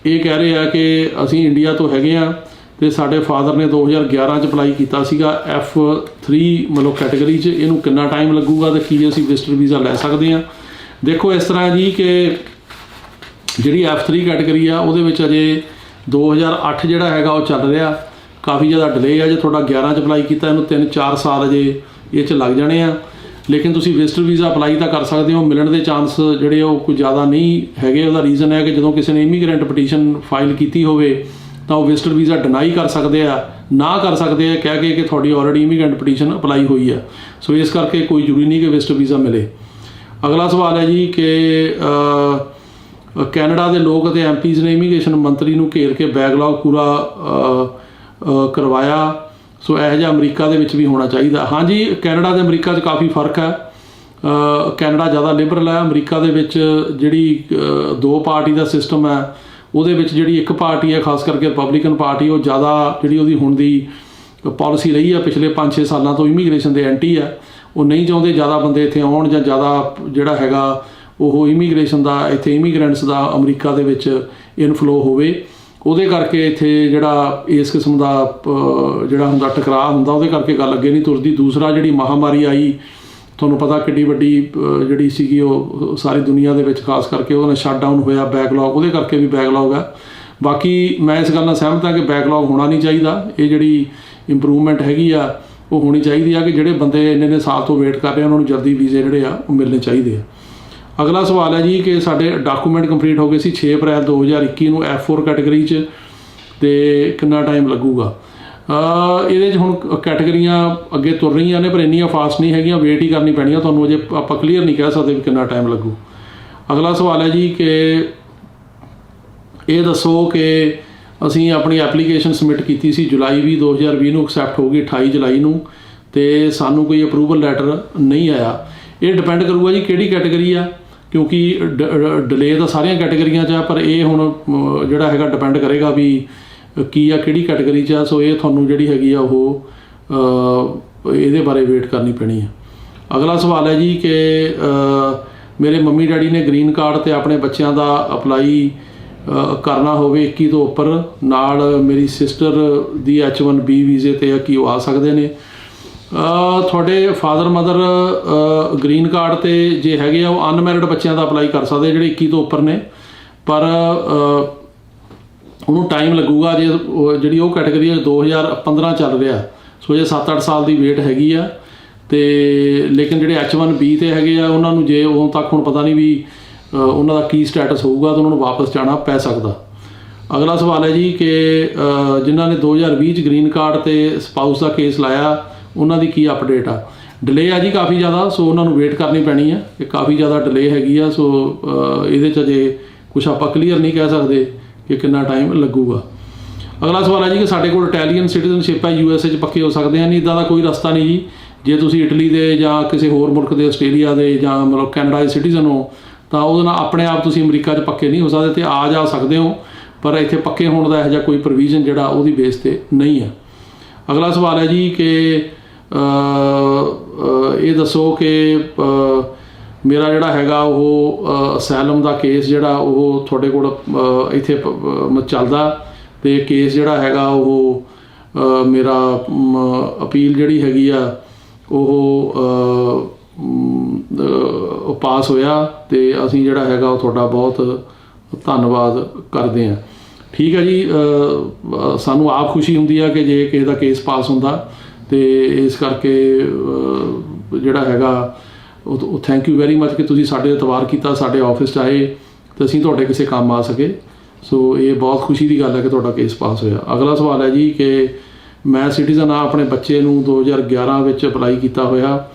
A: ਇਹ ਕਹਿ ਰਹੇ ਆ ਕਿ ਅਸੀਂ ਇੰਡੀਆ ਤੋਂ ਹੈਗੇ ਆ, ਅਤੇ ਸਾਡੇ ਫਾਦਰ ਨੇ 2011 'ਚ ਅਪਲਾਈ ਕੀਤਾ ਸੀਗਾ F3 ਮਤਲਬ ਕੈਟੇਗਰੀ 'ਚ। ਇਹਨੂੰ ਕਿੰਨਾ ਟਾਈਮ ਲੱਗੂਗਾ ਅਤੇ ਕੀ ਅਸੀਂ ਵਿਜ਼ਟਰ ਵੀਜ਼ਾ ਲੈ ਸਕਦੇ ਹਾਂ? ਦੇਖੋ ਇਸ ਤਰ੍ਹਾਂ ਜੀ ਕਿ ਜਿਹੜੀ F3 ਕੈਟੇਗਰੀ ਆ ਉਹਦੇ ਵਿੱਚ ਅਜੇ 2008 ਜਿਹੜਾ ਹੈਗਾ ਉਹ ਚੱਲ ਰਿਹਾ, काफ़ी ज़्यादा डिले है। जो थोड़ा 11 च अप्लाई किया इन्हूं 3-4 साल अजे ये लग जाने आ, लेकिन तुसी विजिटर वीज़ा अप्लाई तो कर सकते हो। मिलण के चांस जिहड़े कोई ज़्यादा नहीं हैगे। उहदा रीज़न है कि जो किसी ने इमीग्रेंट पटीशन फाइल की होवे तो वो विजिटर वीज़ा डिनाई कर सकते हैं, ना कर सकते हैं कह के कि थोड़ी ऑलरेडी इमीग्रेंट पटीशन अप्लाई हुई है। सो इस करके कोई जरूरी नहीं कि विजिटर वीज़ा मिले। अगला सवाल है जी कि कैनेडा के लोग ते MPs ने इमीग्रेशन मंत्री नूं घेर के बैकलॉग पूरा करवाया। सो यह जिहा अमरीका दे विच भी होना चाहिए। हाँ जी, कैनेडा ते अमरीका च काफ़ी फर्क है। कैनेडा ज़्यादा लिबरल है। अमरीका दे विच जिहड़ी 2 पार्टी का सिस्टम है, ਉਹਦੇ ਵਿੱਚ ਜਿਹੜੀ ਇੱਕ ਪਾਰਟੀ ਹੈ ਖਾਸ ਕਰਕੇ ਰਿਪਬਲਿਕਨ ਪਾਰਟੀ, ਉਹ ਜ਼ਿਆਦਾ ਜਿਹੜੀ ਉਹਦੀ ਹੁਣ ਦੀ ਪਾਲਿਸੀ ਰਹੀ ਆ ਪਿਛਲੇ 5-6 ਸਾਲਾਂ ਤੋਂ ਇਮੀਗ੍ਰੇਸ਼ਨ ਦੇ ਐਂਟੀ ਆ। ਉਹ ਨਹੀਂ ਚਾਹੁੰਦੇ ਜ਼ਿਆਦਾ ਬੰਦੇ ਇੱਥੇ ਆਉਣ ਜਾਂ ਜ਼ਿਆਦਾ ਜਿਹੜਾ ਹੈਗਾ ਉਹ ਇਮੀਗ੍ਰੇਸ਼ਨ ਦਾ ਇੱਥੇ ਇਮੀਗ੍ਰੈਂਟਸ ਦਾ ਅਮਰੀਕਾ ਦੇ ਵਿੱਚ ਇਨਫਲੋ ਹੋਵੇ। ਉਹਦੇ ਕਰਕੇ ਇੱਥੇ ਜਿਹੜਾ ਇਸ ਕਿਸਮ ਦਾ ਜਿਹੜਾ ਹੁੰਦਾ ਟਕਰਾਅ ਹੁੰਦਾ, ਉਹਦੇ ਕਰਕੇ ਗੱਲ ਅੱਗੇ ਨਹੀਂ ਤੁਰਦੀ। ਦੂਸਰਾ ਜਿਹੜੀ ਮਹਾਮਾਰੀ ਆਈ, ਤੁਹਾਨੂੰ ਪਤਾ ਕਿੱਡੀ ਵੱਡੀ ਜਿਹੜੀ ਸੀਗੀ ਉਹ ਸਾਰੀ ਦੁਨੀਆ ਦੇ ਵਿੱਚ ਖਾਸ ਕਰਕੇ ਉਹਦੇ ਨਾਲ ਸ਼ਟਡਾਊਨ ਹੋਇਆ ਬੈਕਲੌਗ, ਉਹਦੇ ਕਰਕੇ ਵੀ ਬੈਕਲੌਗ ਹੈ। ਬਾਕੀ ਮੈਂ ਇਸ ਗੱਲ ਨਾਲ ਸਹਿਮਤ ਹਾਂ ਕਿ ਬੈਕਲੌਗ ਹੋਣਾ ਨਹੀਂ ਚਾਹੀਦਾ। ਇਹ ਜਿਹੜੀ ਇੰਪਰੂਵਮੈਂਟ ਹੈਗੀ ਆ ਉਹ ਹੋਣੀ ਚਾਹੀਦੀ ਆ ਕਿ ਜਿਹੜੇ ਬੰਦੇ ਇੰਨੇ ਸਾਲ ਤੋਂ ਵੇਟ ਕਰ ਰਹੇ ਉਹਨਾਂ ਨੂੰ ਜਲਦੀ ਵੀਜ਼ੇ ਜਿਹੜੇ ਆ ਉਹ ਮਿਲਣੇ ਚਾਹੀਦੇ ਆ। ਅਗਲਾ ਸਵਾਲ ਹੈ ਜੀ ਕਿ ਸਾਡੇ ਡਾਕੂਮੈਂਟ ਕੰਪਲੀਟ ਹੋ ਗਏ ਸੀ 6 ਅਪ੍ਰੈਲ 2021 ਨੂੰ F4 ਕੈਟਾਗਰੀ 'ਚ, ਅਤੇ ਕਿੰਨਾ ਟਾਈਮ ਲੱਗੂਗਾ? ਇਹਦੇ 'ਚ ਹੁਣ ਕੈਟਾਗਰੀਆਂ ਅੱਗੇ ਤੁਰ ਰਹੀਆਂ ਨੇ ਪਰ ਇੰਨੀਆਂ ਫਾਸਟ ਨਹੀਂ ਹੈਗੀਆਂ, ਵੇਟ ਹੀ ਕਰਨੀ ਪੈਣੀ ਆ ਤੁਹਾਨੂੰ। ਅਜੇ ਆਪਾਂ ਕਲੀਅਰ ਨਹੀਂ ਕਹਿ ਸਕਦੇ ਵੀ ਕਿੰਨਾ ਟਾਈਮ ਲੱਗੂ। ਅਗਲਾ ਸਵਾਲ ਹੈ ਜੀ ਕਿ ਇਹ ਦੱਸੋ ਕਿ ਅਸੀਂ ਆਪਣੀ ਐਪਲੀਕੇਸ਼ਨ ਸਬਮਿਟ ਕੀਤੀ ਸੀ ਜੁਲਾਈ 2020 ਨੂੰ, ਐਕਸੈਪਟ ਹੋ ਗਈ 28 ਜੁਲਾਈ ਨੂੰ, ਅਤੇ ਸਾਨੂੰ ਕੋਈ ਅਪਰੂਵਲ ਲੈਟਰ ਨਹੀਂ ਆਇਆ। ਇਹ ਡਿਪੈਂਡ ਕਰੂਗਾ ਜੀ ਕਿਹੜੀ ਕੈਟਾਗਰੀ ਆ, ਕਿਉਂਕਿ ਡਿਲੇ ਤਾਂ ਸਾਰੀਆਂ ਕੈਟਾਗਰੀਆਂ 'ਚ ਆ, ਪਰ ਇਹ ਹੁਣ ਜਿਹੜਾ ਹੈਗਾ ਡਿਪੈਂਡ ਕਰੇਗਾ ਵੀ ਕੀ ਆ ਕਿਹੜੀ ਕੈਟਾਗਰੀ 'ਚ ਆ। ਸੋ ਇਹ ਤੁਹਾਨੂੰ ਜਿਹੜੀ ਹੈਗੀ ਆ ਉਹ ਇਹਦੇ ਬਾਰੇ ਵੇਟ ਕਰਨੀ ਪੈਣੀ ਆ। ਅਗਲਾ ਸਵਾਲ ਹੈ ਜੀ ਕਿ ਮੇਰੇ ਮੰਮੀ ਡੈਡੀ ਨੇ ਗ੍ਰੀਨ ਕਾਰਡ 'ਤੇ ਆਪਣੇ ਬੱਚਿਆਂ ਦਾ ਅਪਲਾਈ ਕਰਨਾ ਹੋਵੇ 21 ਤੋਂ ਉੱਪਰ, ਨਾਲ ਮੇਰੀ ਸਿਸਟਰ ਦੀ H1B ਵੀਜ਼ੇ 'ਤੇ ਕੀ ਉਹ ਆ ਸਕਦੇ ਨੇ? ਤੁਹਾਡੇ ਫਾਦਰ ਮਦਰ ਗ੍ਰੀਨ ਕਾਰਡ 'ਤੇ ਜੇ ਹੈਗੇ ਆ ਉਹ ਅਨਮੈਰਿਡ ਬੱਚਿਆਂ ਦਾ ਅਪਲਾਈ ਕਰ ਸਕਦੇ ਜਿਹੜੇ 21 ਤੋਂ ਉੱਪਰ ਨੇ, ਪਰ ਉਹਨੂੰ ਟਾਈਮ ਲੱਗੂਗਾ। ਜੇ ਜਿਹੜੀ ਉਹ ਕੈਟਾਗਰੀ 2015 ਚੱਲ ਰਿਹਾ, ਸੋ ਜੇ 7-8 ਸਾਲ ਦੀ ਵੇਟ ਹੈਗੀ ਆ। ਅਤੇ ਲੇਕਿਨ ਜਿਹੜੇ H1B 'ਤੇ ਹੈਗੇ ਆ ਉਹਨਾਂ ਨੂੰ ਜੇ ਉਦੋਂ ਤੱਕ ਹੁਣ ਪਤਾ ਨਹੀਂ ਵੀ ਉਹਨਾਂ ਦਾ ਕੀ ਸਟੇਟਸ ਹੋਊਗਾ ਤਾਂ ਉਹਨਾਂ ਨੂੰ ਵਾਪਸ ਜਾਣਾ ਪੈ ਸਕਦਾ। ਅਗਲਾ ਸਵਾਲ ਹੈ ਜੀ ਕਿ ਜਿਨ੍ਹਾਂ ਨੇ 2020 'ਚ ਗ੍ਰੀਨ ਕਾਰਡ 'ਤੇ ਸਪਾਊਸ ਦਾ ਕੇਸ ਲਾਇਆ ਉਹਨਾਂ ਦੀ ਕੀ ਅਪਡੇਟ ਆ? ਡਿਲੇ ਆ ਜੀ ਕਾफ़ੀ ਜ਼ਿਆਦਾ, ਸੋ ਉਹਨਾਂ ਨੂੰ ਵੇਟ ਕਰਨੀ ਪੈਣੀ ਆ ਕਿ ਕਾफ़ੀ ਜ਼ਿਆਦਾ ਡਿਲੇ ਹੈਗੀ ਆ। ਸੋ ਇਹਦੇ 'ਚ ਅਜੇ ਕੁਛ ਆਪਾਂ ਕਲੀਅਰ ਨਹੀਂ ਕਹਿ ਸਕਦੇ ਕਿ ਕਿੰਨਾ ਟਾਈਮ ਲੱਗੂਗਾ। ਅਗਲਾ ਸਵਾਲ ਹੈ ਜੀ ਕਿ ਸਾਡੇ ਕੋਲ ਇਟਾਲੀਅਨ ਸਿਟੀਜ਼ਨਸ਼ਿਪ ਹੈ USA 'ਚ ਪੱਕੇ ਹੋ ਸਕਦੇ ਆ? ਨਹੀਂ, ਇੱਦਾਂ ਦਾ ਕੋਈ ਰਸਤਾ ਨਹੀਂ ਜੀ। ਜੇ ਤੁਸੀਂ ਇਟਲੀ ਦੇ ਜਾਂ ਕਿਸੇ ਹੋਰ ਮੁਲਕ ਦੇ, ਆਸਟ੍ਰੇਲੀਆ ਦੇ ਜਾਂ ਮਤਲਬ ਕੈਨੇਡਾ ਦੇ ਸਿਟੀਜ਼ਨ ਹੋ ਤਾਂ ਉਹਦੇ ਨਾਲ ਆਪਣੇ ਆਪ ਤੁਸੀਂ ਅਮਰੀਕਾ 'ਚ ਪੱਕੇ ਨਹੀਂ ਹੋ ਸਕਦੇ, ਅਤੇ ਆ ਜਾ ਸਕਦੇ ਹੋ ਪਰ ਇੱਥੇ ਪੱਕੇ ਹੋਣ ਦਾ ਇਹੋ ਜਿਹਾ ਕੋਈ ਪ੍ਰੋਵੀਜ਼ਨ ਜਿਹੜਾ ਉਹਦੀ ਬੇਸ 'ਤੇ ਨਹੀਂ ਹੈ। ਅਗਲਾ ਸਵਾਲ ਹੈ ਜੀ ਕਿ ਇਹ ਦੱਸੋ ਕਿ ਮੇਰਾ ਜਿਹੜਾ ਹੈਗਾ ਉਹ ਅਸੈਲਮ ਦਾ ਕੇਸ ਜਿਹੜਾ ਉਹ ਤੁਹਾਡੇ ਕੋਲ ਇੱਥੇ ਚੱਲਦਾ, ਅਤੇ ਕੇਸ ਜਿਹੜਾ ਹੈਗਾ ਉਹ ਮੇਰਾ ਅਪੀਲ ਜਿਹੜੀ ਹੈਗੀ ਆ ਉਹ ਪਾਸ ਹੋਇਆ, ਅਤੇ ਅਸੀਂ ਜਿਹੜਾ ਹੈਗਾ ਉਹ ਤੁਹਾਡਾ ਬਹੁਤ ਧੰਨਵਾਦ ਕਰਦੇ ਹਾਂ। ਠੀਕ ਹੈ ਜੀ, ਸਾਨੂੰ ਆਪ ਖੁਸ਼ੀ ਹੁੰਦੀ ਆ ਕਿ ਜੇ ਕਿਸੇ ਦਾ ਕੇਸ ਪਾਸ ਹੁੰਦਾ, ਅਤੇ ਇਸ ਕਰਕੇ ਜਿਹੜਾ ਹੈਗਾ ਉਹ ਥੈਂਕ ਯੂ ਵੈਰੀ ਮਚ ਕਿ ਤੁਸੀਂ ਸਾਡੇ ਇਤਬਾਰ ਕੀਤਾ, ਸਾਡੇ ਆਫਿਸ 'ਚ ਆਏ ਅਤੇ ਅਸੀਂ ਤੁਹਾਡੇ ਕਿਸੇ ਕੰਮ ਆ ਸਕੇ। ਸੋ ਇਹ ਬਹੁਤ ਖੁਸ਼ੀ ਦੀ ਗੱਲ ਹੈ ਕਿ ਤੁਹਾਡਾ ਕੇਸ ਪਾਸ ਹੋਇਆ। ਅਗਲਾ ਸਵਾਲ ਹੈ ਜੀ ਕਿ ਮੈਂ ਸਿਟੀਜ਼ਨ ਆ, ਆਪਣੇ ਬੱਚੇ ਨੂੰ 2011 ਵਿੱਚ ਅਪਲਾਈ ਕੀਤਾ ਹੋਇਆ,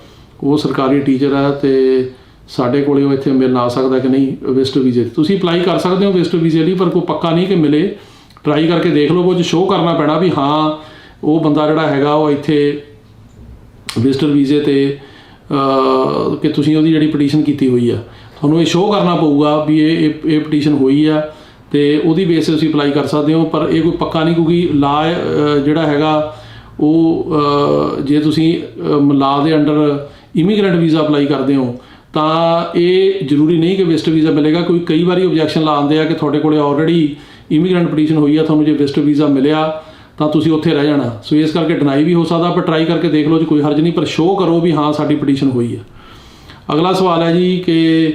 A: ਉਹ ਸਰਕਾਰੀ ਟੀਚਰ ਹੈ ਅਤੇ ਸਾਡੇ ਕੋਲੇ ਉਹ ਇੱਥੇ ਮਿਲਣ ਆ ਸਕਦਾ ਕਿ ਨਹੀਂ ਵਿਜ਼ਟਰ ਵੀਜ਼ੇ? ਤੁਸੀਂ ਅਪਲਾਈ ਕਰ ਸਕਦੇ ਹੋ ਵਿਜ਼ਟਰ ਵੀਜ਼ੇ ਲਈ, ਪਰ ਕੋਈ ਪੱਕਾ ਨਹੀਂ ਕਿ ਮਿਲੇ। ਟਰਾਈ ਕਰਕੇ ਦੇਖ ਲਓ, ਕੁਝ ਸ਼ੋਅ ਕਰਨਾ ਪੈਣਾ ਵੀ ਹਾਂ ਉਹ ਬੰਦਾ ਜਿਹੜਾ ਹੈਗਾ ਉਹ ਇੱਥੇ ਵਿਜ਼ਟਰ ਵੀਜ਼ੇ 'ਤੇ ਕਿ ਤੁਸੀਂ ਉਹਦੀ ਜਿਹੜੀ ਪਟੀਸ਼ਨ ਕੀਤੀ ਹੋਈ ਆ, ਤੁਹਾਨੂੰ ਇਹ ਸ਼ੋਅ ਕਰਨਾ ਪਊਗਾ ਵੀ ਇਹ ਪਟੀਸ਼ਨ ਹੋਈ ਆ, ਅਤੇ ਉਹਦੀ ਬੇਸ 'ਤੇ ਤੁਸੀਂ ਅਪਲਾਈ ਕਰ ਸਕਦੇ ਹੋ। ਪਰ ਇਹ ਕੋਈ ਪੱਕਾ ਨਹੀਂ, ਕਿਉਂਕਿ ਲਾ ਜਿਹੜਾ ਹੈਗਾ ਉਹ ਜੇ ਤੁਸੀਂ ਲਾ ਦੇ ਅੰਡਰ ਇਮੀਗਰੈਂਟ ਵੀਜ਼ਾ ਅਪਲਾਈ ਕਰਦੇ ਹੋ ਤਾਂ ਇਹ ਜ਼ਰੂਰੀ ਨਹੀਂ ਕਿ ਵਿਜ਼ਟਰ ਵੀਜ਼ਾ ਮਿਲੇਗਾ। ਕਈ ਵਾਰੀ ਓਬਜੈਕਸ਼ਨ ਲਾਉਂਦੇ ਆ ਕਿ ਤੁਹਾਡੇ ਕੋਲ ਆਲਰੇਡੀ ਇਮੀਗਰੈਂਟ ਪਟੀਸ਼ਨ ਹੋਈ ਆ, ਤੁਹਾਨੂੰ ਜੇ ਵਿਜ਼ਟਰ ਵੀਜ਼ਾ ਮਿਲਿਆ ਤਾਂ ਤੁਸੀਂ ਉੱਥੇ ਰਹਿ ਜਾਣਾ। ਸੋ ਇਸ ਕਰਕੇ ਡਿਨਾਈ ਵੀ ਹੋ ਸਕਦਾ, ਪਰ ਟਰਾਈ ਕਰਕੇ ਦੇਖ ਲਓ ਜੀ, ਕੋਈ ਹਰਜ ਨਹੀਂ, ਪਰ ਸ਼ੋਅ ਕਰੋ ਵੀ ਹਾਂ ਸਾਡੀ ਪਟੀਸ਼ਨ ਹੋਈ ਆ। ਅਗਲਾ ਸਵਾਲ ਹੈ ਜੀ ਕਿ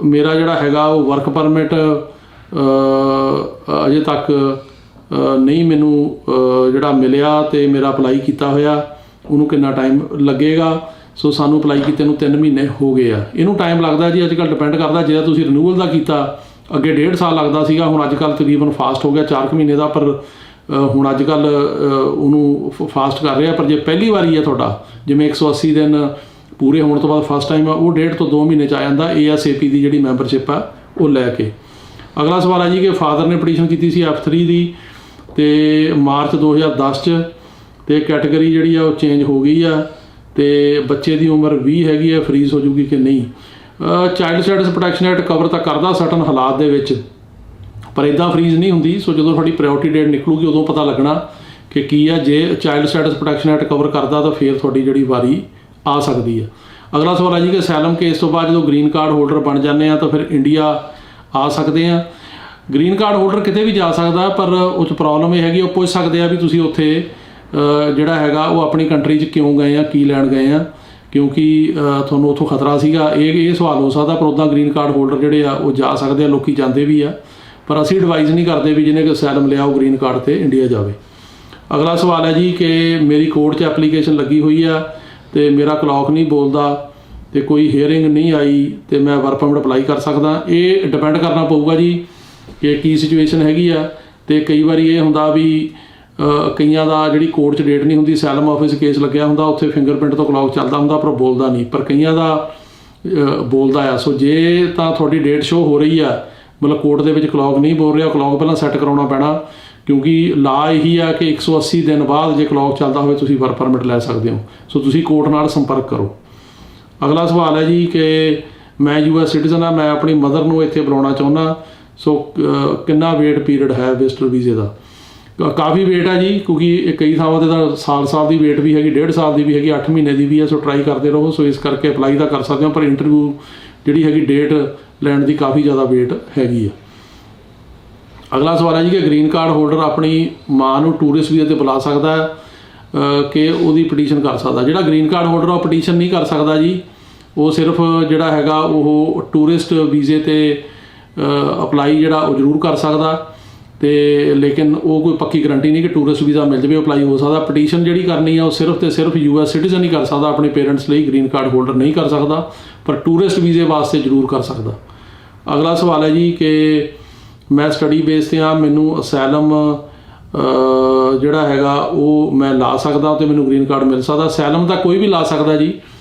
A: ਮੇਰਾ ਜਿਹੜਾ ਹੈਗਾ ਉਹ ਵਰਕ ਪਰਮਿਟ ਅਜੇ ਤੱਕ ਨਹੀਂ ਮੈਨੂੰ ਜਿਹੜਾ ਮਿਲਿਆ ਤੇ ਮੇਰਾ ਅਪਲਾਈ ਕੀਤਾ ਹੋਇਆ ਉਹਨੂੰ ਕਿੰਨਾ ਟਾਈਮ ਲੱਗੇਗਾ। ਸੋ ਸਾਨੂੰ ਅਪਲਾਈ ਕੀਤੇ ਨੂੰ 3 ਮਹੀਨੇ ਹੋ ਗਏ ਆ। ਇਹਨੂੰ ਟਾਈਮ ਲੱਗਦਾ ਜੀ ਅੱਜ ਕੱਲ੍ਹ ਡਿਪੈਂਡ ਕਰਦਾ, ਜੇ ਤੁਸੀਂ ਰਿਨਿਊਅਲ ਦਾ ਕੀਤਾ ਅੱਗੇ 1.5 ਸਾਲ ਲੱਗਦਾ ਸੀਗਾ, ਹੁਣ ਅੱਜ ਕੱਲ੍ਹ ਤਕਰੀਬਨ ਫਾਸਟ ਹੋ ਗਿਆ 4 ਮਹੀਨੇ ਦਾ। ਪਰ ਹੁਣ ਅੱਜ ਕੱਲ੍ਹ ਉਹਨੂੰ ਫਾਸਟ ਕਰ ਰਿਹਾ। ਪਰ ਜੇ ਪਹਿਲੀ ਵਾਰੀ ਹੈ ਤੁਹਾਡਾ, ਜਿਵੇਂ 180 ਦਿਨ ਪੂਰੇ ਹੋਣ ਤੋਂ ਬਾਅਦ ਫਸਟ ਟਾਈਮ ਆ, ਉਹ 1.5 ਤੋਂ 2 ਮਹੀਨੇ 'ਚ ਆ ਜਾਂਦਾ ASAP ਦੀ ਜਿਹੜੀ ਮੈਂਬਰਸ਼ਿਪ ਆ ਉਹ ਲੈ ਕੇ। ਅਗਲਾ ਸਵਾਲ ਹੈ ਜੀ ਕਿ ਫਾਦਰ ਨੇ ਪਟੀਸ਼ਨ ਕੀਤੀ ਸੀ F3 ਦੀ ਅਤੇ ਮਾਰਚ 2010 'ਚ, ਅਤੇ ਕੈਟਾਗਰੀ ਜਿਹੜੀ ਆ ਉਹ ਚੇਂਜ ਹੋ ਗਈ ਆ ਅਤੇ ਬੱਚੇ ਦੀ ਉਮਰ 20 ਹੈਗੀ ਹੈ, ਫਰੀਜ਼ ਹੋ ਜੂਗੀ ਕਿ ਨਹੀਂ। Child stats protection act cover ਤਾਂ ਕਰਦਾ ਸਰਟਨ ਹਾਲਾਤ ਦੇ ਵਿੱਚ, ਪਰ ਇੱਦਾਂ ਫਰੀਜ਼ ਨਹੀਂ ਹੁੰਦੀ। ਸੋ ਜਦੋਂ ਤੁਹਾਡੀ ਪ੍ਰਾਇਓਰਟੀ ਡੇਟ ਨਿਕਲੂਗੀ ਉਦੋਂ ਪਤਾ ਲੱਗਣਾ ਕਿ ਕੀ ਆ। ਜੇ child stats protection act cover ਕਰਦਾ ਤਾਂ ਫਿਰ ਤੁਹਾਡੀ ਜਿਹੜੀ ਵਾਰੀ ਆ ਸਕਦੀ ਹੈ। ਅਗਲਾ ਸਵਾਲ ਹੈ ਜੀ ਕਿ ਅਸਾਈਲਮ ਕੇਸ ਤੋਂ ਬਾਅਦ ਜਦੋਂ ਗ੍ਰੀਨ ਕਾਰਡ ਹੋਲਡਰ ਬਣ ਜਾਂਦੇ ਆ ਤਾਂ ਫਿਰ ਇੰਡੀਆ ਆ ਸਕਦੇ ਆ। ਗ੍ਰੀਨ ਕਾਰਡ ਹੋਲਡਰ ਕਿਤੇ ਵੀ ਜਾ ਸਕਦਾ, ਪਰ ਉਹ 'ਚ ਪ੍ਰੋਬਲਮ ਇਹ ਹੈਗੀ, ਉਹ ਪੁੱਛ ਸਕਦੇ ਆ ਵੀ ਤੁਸੀਂ ਉੱਥੇ ਜਿਹੜਾ ਹੈਗਾ ਉਹ ਆਪਣੀ ਕੰਟਰੀ 'ਚ ਕਿਉਂ ਗਏ ਆ, ਕੀ ਲੈਣ ਗਏ ਆ, ਕਿਉਂਕਿ ਤੁਹਾਨੂੰ ਉੱਥੋਂ ਖਤਰਾ ਸੀਗਾ। ਇਹ ਸਵਾਲ ਹੋ ਸਕਦਾ। ਪਰ ਉੱਦਾਂ ਗ੍ਰੀਨ ਕਾਰਡ ਹੋਲਡਰ ਜਿਹੜੇ ਆ ਉਹ ਜਾ ਸਕਦੇ ਆ, ਲੋਕੀ ਜਾਂਦੇ ਵੀ ਆ, ਪਰ ਅਸੀਂ ਐਡਵਾਈਜ਼ ਨਹੀਂ ਕਰਦੇ ਵੀ ਜਿਹਨੇ ਕਿ ਅਸਾਈਲਮ ਲਿਆ ਉਹ ਗ੍ਰੀਨ ਕਾਰਡ 'ਤੇ ਇੰਡੀਆ ਜਾਵੇ। ਅਗਲਾ ਸਵਾਲ ਹੈ ਜੀ ਕਿ ਮੇਰੀ ਕੋਰਟ 'ਚ ਐਪਲੀਕੇਸ਼ਨ ਲੱਗੀ ਹੋਈ ਆ ਅਤੇ ਮੇਰਾ ਕਲੌਕ ਨਹੀਂ ਬੋਲਦਾ ਅਤੇ ਕੋਈ ਹੀਅਰਿੰਗ ਨਹੀਂ ਆਈ ਅਤੇ ਮੈਂ ਵਰਕ ਪਰਮਿਟ ਅਪਲਾਈ ਕਰ ਸਕਦਾ। ਇਹ ਡਿਪੈਂਡ ਕਰਨਾ ਪਊਗਾ ਜੀ ਕਿ ਕੀ ਸਿਚੁਏਸ਼ਨ ਹੈਗੀ ਆ। ਅਤੇ ਕਈ ਵਾਰੀ ਇਹ ਹੁੰਦਾ ਵੀ ਕਈਆਂ ਦਾ ਜਿਹੜੀ ਕੋਰਟ 'ਚ ਡੇਟ ਨਹੀਂ ਹੁੰਦੀ, ਅਸਾਈਲਮ ਆਫਿਸ ਕੇਸ ਲੱਗਿਆ ਹੁੰਦਾ, ਉੱਥੇ ਫਿੰਗਰਪ੍ਰਿੰਟ ਤੋਂ ਕਲੌਕ ਚੱਲਦਾ ਹੁੰਦਾ ਪਰ ਬੋਲਦਾ ਨਹੀਂ, ਪਰ ਕਈਆਂ ਦਾ ਬੋਲਦਾ ਆ। ਸੋ ਜੇ ਤਾਂ ਤੁਹਾਡੀ ਡੇਟ ਸ਼ੋਅ ਹੋ ਰਹੀ ਆ, ਮਤਲਬ ਕੋਰਟ ਦੇ ਵਿੱਚ ਕਲੌਕ ਨਹੀਂ ਬੋਲ ਰਿਹਾ, ਕਲੌਕ ਪਹਿਲਾਂ ਸੈੱਟ ਕਰਾਉਣਾ ਪੈਣਾ, ਕਿਉਂਕਿ ਲਾ ਇਹੀ ਆ ਕਿ 180 ਦਿਨ ਬਾਅਦ ਜੇ ਕਲੌਕ ਚੱਲਦਾ ਹੋਵੇ ਤੁਸੀਂ ਵਰਕ ਪਰਮਿਟ ਲੈ ਸਕਦੇ ਹੋ। ਸੋ ਤੁਸੀਂ ਕੋਰਟ ਨਾਲ ਸੰਪਰਕ ਕਰੋ। ਅਗਲਾ ਸਵਾਲ ਹੈ ਜੀ ਕਿ ਮੈਂ US ਸਿਟੀਜ਼ਨ ਆ, ਮੈਂ ਆਪਣੀ ਮਦਰ ਨੂੰ ਇੱਥੇ ਬੁਲਾਉਣਾ ਚਾਹੁੰਦਾ, ਸੋ ਕਿੰਨਾ ਵੇਟ ਪੀਰੀਅਡ ਹੈ ਵਿਜ਼ਟਰ ਵੀਜ਼ੇ ਦਾ। ਕਾਫੀ ਵੇਟ ਹੈ ਜੀ, ਕਿਉਂਕਿ ਕਈ ਥਾਵਾਂ 'ਤੇ ਤਾਂ ਸਾਲ ਦੀ ਵੇਟ ਵੀ ਹੈਗੀ, 1.5 ਸਾਲ ਦੀ ਵੀ ਹੈਗੀ, 8 ਮਹੀਨੇ ਦੀ ਵੀ ਹੈ। ਸੋ ਟਰਾਈ ਕਰਦੇ ਰਹੋ। ਸੋ ਇਸ ਕਰਕੇ ਅਪਲਾਈ ਤਾਂ ਕਰ ਸਕਦੇ ਹੋ, ਪਰ ਇੰਟਰਵਿਊ ਜਿਹੜੀ ਹੈਗੀ ਡੇਟ ਲੈਣ ਦੀ ਕਾਫੀ ਜ਼ਿਆਦਾ ਵੇਟ ਹੈਗੀ ਆ। ਅਗਲਾ ਸਵਾਲ ਹੈ ਜੀ ਕਿ ਗ੍ਰੀਨ ਕਾਰਡ ਹੋਲਡਰ ਆਪਣੀ ਮਾਂ ਨੂੰ ਟੂਰਿਸਟ ਵੀਜ਼ੇ 'ਤੇ ਬੁਲਾ ਸਕਦਾ ਹੈ ਕਿ ਉਹਦੀ ਪਟੀਸ਼ਨ ਕਰ ਸਕਦਾ। ਜਿਹੜਾ ਗ੍ਰੀਨ ਕਾਰਡ ਹੋਲਡਰ ਉਹ ਪਟੀਸ਼ਨ ਨਹੀਂ ਕਰ ਸਕਦਾ ਜੀ, ਉਹ ਸਿਰਫ ਜਿਹੜਾ ਹੈਗਾ ਉਹ ਟੂਰਿਸਟ ਵੀਜ਼ੇ 'ਤੇ ਅਪਲਾਈ ਜਿਹੜਾ ਉਹ ਜ਼ਰੂਰ ਕਰ ਸਕਦਾ, ਅਤੇ ਲੇਕਿਨ ਉਹ ਕੋਈ ਪੱਕੀ ਗਰੰਟੀ ਨਹੀਂ ਕਿ ਟੂਰਿਸਟ ਵੀਜ਼ਾ ਮਿਲ ਜਾਵੇ, ਅਪਲਾਈ ਹੋ ਸਕਦਾ। ਪਟੀਸ਼ਨ ਜਿਹੜੀ ਕਰਨੀ ਆ ਉਹ ਸਿਰਫ ਅਤੇ ਸਿਰਫ US ਸਿਟੀਜ਼ਨ ਹੀ ਕਰ ਸਕਦਾ, ਆਪਣੇ ਪੇਰੈਂਟਸ ਲਈ ਗ੍ਰੀਨ ਕਾਰਡ ਹੋਲਡਰ ਨਹੀਂ ਕਰ ਸਕਦਾ, ਪਰ ਟੂਰਿਸਟ ਵੀਜ਼ੇ ਵਾਸਤੇ ਜ਼ਰੂਰ ਕਰ ਸਕਦਾ। ਅਗਲਾ ਸਵਾਲ ਹੈ ਜੀ ਕਿ ਮੈਂ ਸਟੱਡੀ ਬੇਸ 'ਤੇ ਹਾਂ, ਮੈਨੂੰ ਅਸਾਈਲਮ ਜਿਹੜਾ ਹੈਗਾ ਉਹ ਮੈਂ ਲਾ ਸਕਦਾ ਅਤੇ ਮੈਨੂੰ ਗ੍ਰੀਨ ਕਾਰਡ ਮਿਲ ਸਕਦਾ। ਅਸਾਈਲਮ ਤਾਂ ਕੋਈ ਵੀ ਲਾ ਸਕਦਾ ਜੀ,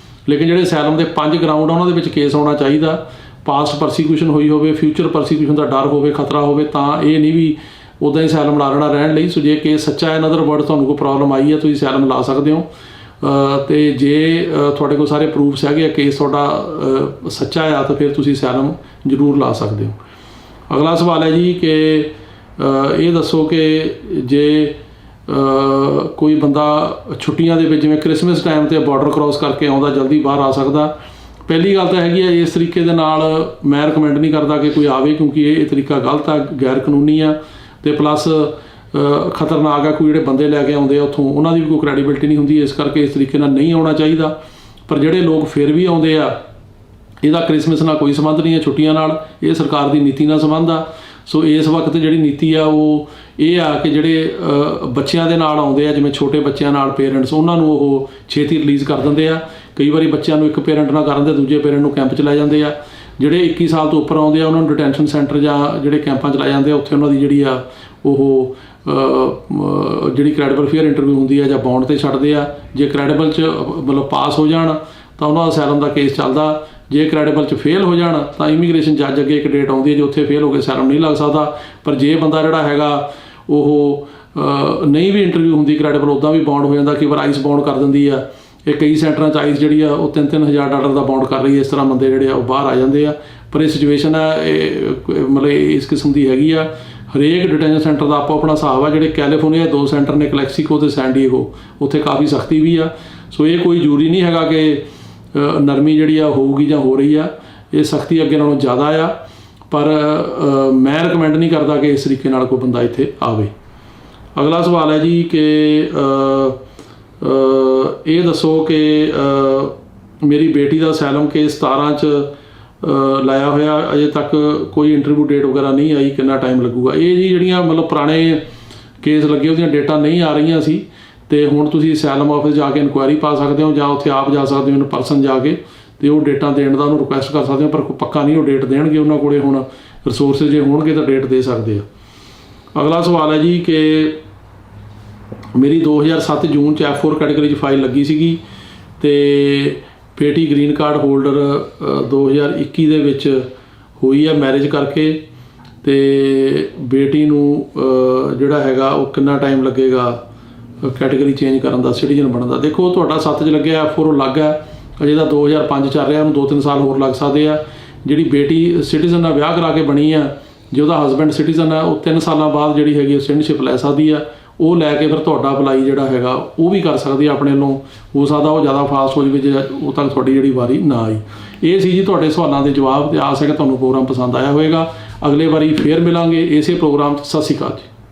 A: ਲੇਕਿਨ ਜਿਹੜੇ ਅਸਾਈਲਮ ਦੇ 5 ਗਰਾਊਂਡ ਆ ਉਹਨਾਂ ਦੇ ਵਿੱਚ ਕੇਸ ਆਉਣਾ ਚਾਹੀਦਾ। ਪਾਸਟ ਪਰਸੀਕਿਊਸ਼ਨ ਹੋਈ ਹੋਵੇ, ਫਿਊਚਰ ਪਰਸੀਕਿਊਸ਼ਨ ਦਾ ਡਰ ਹੋਵੇ, ਖਤਰਾ ਹੋਵੇ, ਤਾਂ ਇਹ ਨਹੀਂ ਵੀ ਉੱਦਾਂ ਹੀ ਅਸਾਈਲਮ ਲਾ ਲੈਣਾ ਰਹਿਣ ਲਈ। ਸੋ ਜੇ ਕੇਸ ਸੱਚਾ ਹੈ, ਅਦਰ ਵਰਡ ਤੁਹਾਨੂੰ ਕੋਈ ਪ੍ਰੋਬਲਮ ਆਈ ਹੈ, ਤੁਸੀਂ ਅਸਾਈਲਮ ਲਾ ਸਕਦੇ ਹੋ। ਅਤੇ ਜੇ ਤੁਹਾਡੇ ਕੋਲ ਸਾਰੇ ਪ੍ਰੂਫਸ ਹੈਗੇ ਆ, ਕੇਸ ਤੁਹਾਡਾ ਸੱਚਾ ਆ, ਤਾਂ ਫਿਰ ਤੁਸੀਂ ਅਸਾਈਲਮ ਜ਼ਰੂਰ ਲਾ ਸਕਦੇ ਹੋ। ਅਗਲਾ ਸਵਾਲ ਹੈ ਜੀ ਕਿ ਇਹ ਦੱਸੋ ਕਿ ਜੇ ਕੋਈ ਬੰਦਾ ਛੁੱਟੀਆਂ ਦੇ ਵਿੱਚ, ਜਿਵੇਂ ਕ੍ਰਿਸਮਸ ਟਾਈਮ 'ਤੇ ਬਾਰਡਰ ਕ੍ਰੋਸ ਕਰਕੇ ਆਉਂਦਾ, ਜਲਦੀ ਬਾਹਰ ਆ ਸਕਦਾ। ਪਹਿਲੀ ਗੱਲ ਤਾਂ ਹੈਗੀ ਆ, ਇਸ ਤਰੀਕੇ ਦੇ ਨਾਲ ਮੈਂ ਰਿਕਮੈਂਡ ਨਹੀਂ ਕਰਦਾ ਕਿ ਕੋਈ ਆਵੇ, ਕਿਉਂਕਿ ਇਹ ਤਰੀਕਾ ਗਲਤ ਆ, ਗੈਰ ਕਾਨੂੰਨੀ ਆ, ਅਤੇ ਪਲੱਸ ਖਤਰਨਾਕ ਆ। ਕੋਈ ਜਿਹੜੇ ਬੰਦੇ ਲੈ ਕੇ ਆਉਂਦੇ ਆ ਉੱਥੋਂ, ਉਹਨਾਂ ਦੀ ਵੀ ਕੋਈ ਕ੍ਰੈਡੀਬਿਲਿਟੀ ਨਹੀਂ ਹੁੰਦੀ, ਇਸ ਕਰਕੇ ਇਸ ਤਰੀਕੇ ਨਾਲ ਨਹੀਂ ਆਉਣਾ ਚਾਹੀਦਾ। ਪਰ ਜਿਹੜੇ ਲੋਕ ਫਿਰ ਵੀ ਆਉਂਦੇ ਆ, ਇਹਦਾ ਕ੍ਰਿਸਮਸ ਨਾਲ ਕੋਈ ਸੰਬੰਧ ਨਹੀਂ ਹੈ, ਛੁੱਟੀਆਂ ਨਾਲ, ਇਹ ਸਰਕਾਰ ਦੀ ਨੀਤੀ ਨਾਲ ਸੰਬੰਧ ਆ। ਸੋ ਇਸ ਵਕਤ ਜਿਹੜੀ ਨੀਤੀ ਆ ਉਹ ਇਹ ਆ ਕਿ ਜਿਹੜੇ ਬੱਚਿਆਂ ਦੇ ਨਾਲ ਆਉਂਦੇ ਆ, ਜਿਵੇਂ ਛੋਟੇ ਬੱਚਿਆਂ ਨਾਲ ਪੇਰੈਂਟਸ, ਉਹਨਾਂ ਨੂੰ ਉਹ ਛੇਤੀ ਰਿਲੀਜ਼ ਕਰ ਦਿੰਦੇ ਆ। ਕਈ ਵਾਰੀ ਬੱਚਿਆਂ ਨੂੰ ਇੱਕ ਪੇਰੈਂਟ ਨਾਲ ਕਰਨ ਦੇ, ਦੂਜੇ ਪੇਰੈਂਟ ਨੂੰ ਕੈਂਪ 'ਚ ਲੈ ਜਾਂਦੇ ਆ। ਜਿਹੜੇ 21 ਸਾਲ ਤੋਂ ਉੱਪਰ ਆਉਂਦੇ ਆ ਉਹਨਾਂ ਨੂੰ ਡਿਟੈਂਸ਼ਨ ਸੈਂਟਰ ਜਾਂ ਜਿਹੜੇ ਕੈਂਪਾਂ 'ਚ ਲੈ ਜਾਂਦੇ ਆ, ਉੱਥੇ ਉਹਨਾਂ ਦੀ ਜਿਹੜੀ ਆ ਉਹ ਜਿਹੜੀ ਕ੍ਰੈਡੀਬਲ ਫੇਅਰ ਇੰਟਰਵਿਊ ਹੁੰਦੀ ਆ ਜਾਂ ਬੌਂਡ 'ਤੇ ਛੱਡਦੇ ਆ। ਜੇ ਕ੍ਰੈਡੀਬਲ 'ਚ ਮਤਲਬ ਪਾਸ ਹੋ ਜਾਣ ਤਾਂ ਉਹਨਾਂ ਦਾ ਅਸਾਈਲਮ ਦਾ ਕੇਸ ਚੱਲਦਾ। ਜੇ ਕ੍ਰੈਡੀਬਲ 'ਚ ਫੇਲ ਹੋ ਜਾਣ ਤਾਂ ਇਮੀਗ੍ਰੇਸ਼ਨ ਜੱਜ ਅੱਗੇ ਇੱਕ ਡੇਟ ਆਉਂਦੀ ਹੈ, ਜੇ ਉੱਥੇ ਫੇਲ ਹੋ ਕੇ ਅਸਾਈਲਮ ਨਹੀਂ ਲੱਗ ਸਕਦਾ। ਪਰ ਜੇ ਬੰਦਾ ਜਿਹੜਾ ਹੈਗਾ ਉਹ ਨਹੀਂ ਵੀ ਇੰਟਰਵਿਊ ਹੁੰਦੀ ਕ੍ਰੈਡੀਬਲ, ਉੱਦਾਂ ਵੀ ਬੌਂਡ ਹੋ ਜਾਂਦਾ। ਕਈ ਵਾਰ ਆਈਸ ਬੌਂਡ ਕਰ ਦਿੰਦੀ ਆ। ਇਹ ਕਈ ਸੈਂਟਰਾਂ 'ਚ ਆਈਸ ਜਿਹੜੀ ਆ ਉਹ $3,000 ਦਾ ਬੌਂਡ ਕਰ ਰਹੀ ਹੈ। ਇਸ ਤਰ੍ਹਾਂ ਬੰਦੇ ਜਿਹੜੇ ਆ ਉਹ ਬਾਹਰ ਆ ਜਾਂਦੇ ਆ। ਪਰ ਇਹ ਸਿਚੁਏਸ਼ਨ ਆ, ਇਹ ਮਤਲਬ ਇਸ ਕਿਸਮ ਦੀ ਹੈਗੀ ਆ। ਹਰੇਕ ਡਿਟੈਂਸ਼ਨ ਸੈਂਟਰ ਦਾ ਆਪੋ ਆਪਣਾ ਹਿਸਾਬ ਆ। ਜਿਹੜੇ ਕੈਲੀਫੋਰਨੀਆ 2 ਸੈਂਟਰ ਨੇ, ਕਲੈਕਸੀਕੋ ਅਤੇ ਸੈਨ ਡਿਏਗੋ, ਉੱਥੇ ਕਾਫੀ ਸਖਤੀ ਵੀ ਆ। ਸੋ ਇਹ ਕੋਈ ਜ਼ਰੂਰੀ ਨਹੀਂ ਹੈਗਾ ਕਿ ਨਰਮੀ ਜਿਹੜੀ ਆ ਹੋਊਗੀ ਜਾਂ ਹੋ ਰਹੀ ਆ, ਇਹ ਸਖਤੀ ਅੱਗੇ ਨਾਲੋਂ ਜ਼ਿਆਦਾ ਆ। ਪਰ ਮੈਂ ਰਿਕਮੈਂਡ ਨਹੀਂ ਕਰਦਾ ਕਿ ਇਸ ਤਰੀਕੇ ਨਾਲ ਕੋਈ ਬੰਦਾ ਇੱਥੇ ਆਵੇ। ਅਗਲਾ ਸਵਾਲ ਹੈ ਜੀ ਕਿ ਇਹ ਦੱਸੋ ਕਿ ਮੇਰੀ ਬੇਟੀ ਦਾ ਅਸਾਈਲਮ ਕੇਸ 17 'ਚ ਲਾਇਆ ਹੋਇਆ, ਅਜੇ ਤੱਕ ਕੋਈ ਇੰਟਰਵਿਊ ਡੇਟ ਵਗੈਰਾ ਨਹੀਂ ਆਈ, ਕਿੰਨਾ ਟਾਈਮ ਲੱਗੂਗਾ? ਇਹ ਜੀ ਜਿਹੜੀਆਂ ਮਤਲਬ ਪੁਰਾਣੇ ਕੇਸ ਲੱਗੇ ਉਹਦੀਆਂ ਡੇਟਾਂ ਨਹੀਂ ਆ ਰਹੀਆਂ ਸੀ, ਤੇ ਹੁਣ ਤੁਸੀਂ ਅਸਾਈਲਮ ਆਫਿਸ ਜਾ ਕੇ ਇਨਕੁਆਇਰੀ ਪਾ ਸਕਦੇ ਹੋ, ਜਾਂ ਉੱਥੇ ਆਪ ਜਾ ਸਕਦੇ ਹੋ ਇਨ ਪਰਸਨ ਜਾ ਕੇ, ਤੇ ਉਹ ਡੇਟਾਂ ਦੇਣ ਦਾ ਉਹਨੂੰ ਰਿਕੁਐਸਟ ਕਰ ਸਕਦੇ ਹੋ। ਪਰ ਪੱਕਾ ਨਹੀਂ ਉਹ ਡੇਟ ਦੇਣਗੇ, ਉਹਨਾਂ ਕੋਲੇ ਹੁਣ ਰਿਸੋਰਸਿਸ ਜੇ ਹੋਣਗੇ ਤਾਂ ਡੇਟ ਦੇ ਸਕਦੇ ਆ। ਅਗਲਾ ਸਵਾਲ ਹੈ ਜੀ ਕਿ ਮੇਰੀ 2007 ਜੂਨ 'ਚ F4 ਕੈਟੇਗਰੀ 'ਚ ਫਾਈਲ ਲੱਗੀ ਸੀਗੀ, ਤੇ ਬੇਟੀ ਗ੍ਰੀਨ ਕਾਰਡ ਹੋਲਡਰ 2021 ਦੇ ਵਿੱਚ ਹੋਈ ਹੈ ਮੈਰਿਜ ਕਰਕੇ, ਤੇ ਬੇਟੀ ਨੂੰ ਜਿਹੜਾ ਹੈਗਾ ਉਹ ਕਿੰਨਾ ਟਾਈਮ ਲੱਗੇਗਾ ਕੈਟੇਗਰੀ ਚੇਂਜ ਕਰਨ ਦਾ, ਸਿਟੀਜ਼ਨ ਬਣਨ ਦਾ। ਦੇਖੋ ਤੁਹਾਡਾ 7 'ਚ ਲੱਗਿਆ F4 ਉਹ ਲੱਗ ਹੈ, ਅਜੇ ਤਾਂ 2005 ਚੱਲ ਰਿਹਾ, ਉਹਨੂੰ 2-3 ਸਾਲ ਹੋਰ ਲੱਗ ਸਕਦੇ ਆ। ਜਿਹੜੀ ਬੇਟੀ ਸਿਟੀਜ਼ਨ ਨਾਲ ਵਿਆਹ ਕਰਾ ਕੇ ਬਣੀ ਆ, ਜੇ ਉਹਦਾ ਹਸਬੈਂਡ ਸਿਟੀਜ਼ਨ ਆ, ਉਹ 3 ਸਾਲਾਂ ਬਾਅਦ ਜਿਹੜੀ ਹੈਗੀ ਉਹ ਸਿਟੀਜ਼ਨਸ਼ਿਪ ਲੈ ਸਕਦੀ ਆ। ਉਹ ਲੈ ਕੇ ਫਿਰ ਤੁਹਾਡਾ ਅਪਲਾਈ ਜਿਹੜਾ ਹੈਗਾ ਉਹ ਵੀ ਕਰ ਸਕਦੀ ਆ ਆਪਣੇ ਵੱਲੋਂ। ਹੋ ਸਕਦਾ ਉਹ ਜ਼ਿਆਦਾ ਫਾਸਟ ਹੋ ਜਾਵੇ ਜੇ ਉਹ ਤੱਕ ਤੁਹਾਡੀ ਜਿਹੜੀ ਵਾਰੀ ਨਾ ਆਈ। ਇਹ ਸੀ ਜੀ ਤੁਹਾਡੇ ਸਵਾਲਾਂ ਦੇ ਜਵਾਬ, ਤੇ ਆਸ ਹੈ ਕਿ ਤੁਹਾਨੂੰ ਪ੍ਰੋਗਰਾਮ ਪਸੰਦ ਆਇਆ ਹੋਵੇਗਾ। ਅਗਲੇ ਵਾਰੀ ਫੇਰ ਮਿਲਾਂਗੇ ਇਸੇ ਪ੍ਰੋਗਰਾਮ 'ਚ। ਸਤਿ ਸ਼੍ਰੀ ਅਕਾਲ ਜੀ।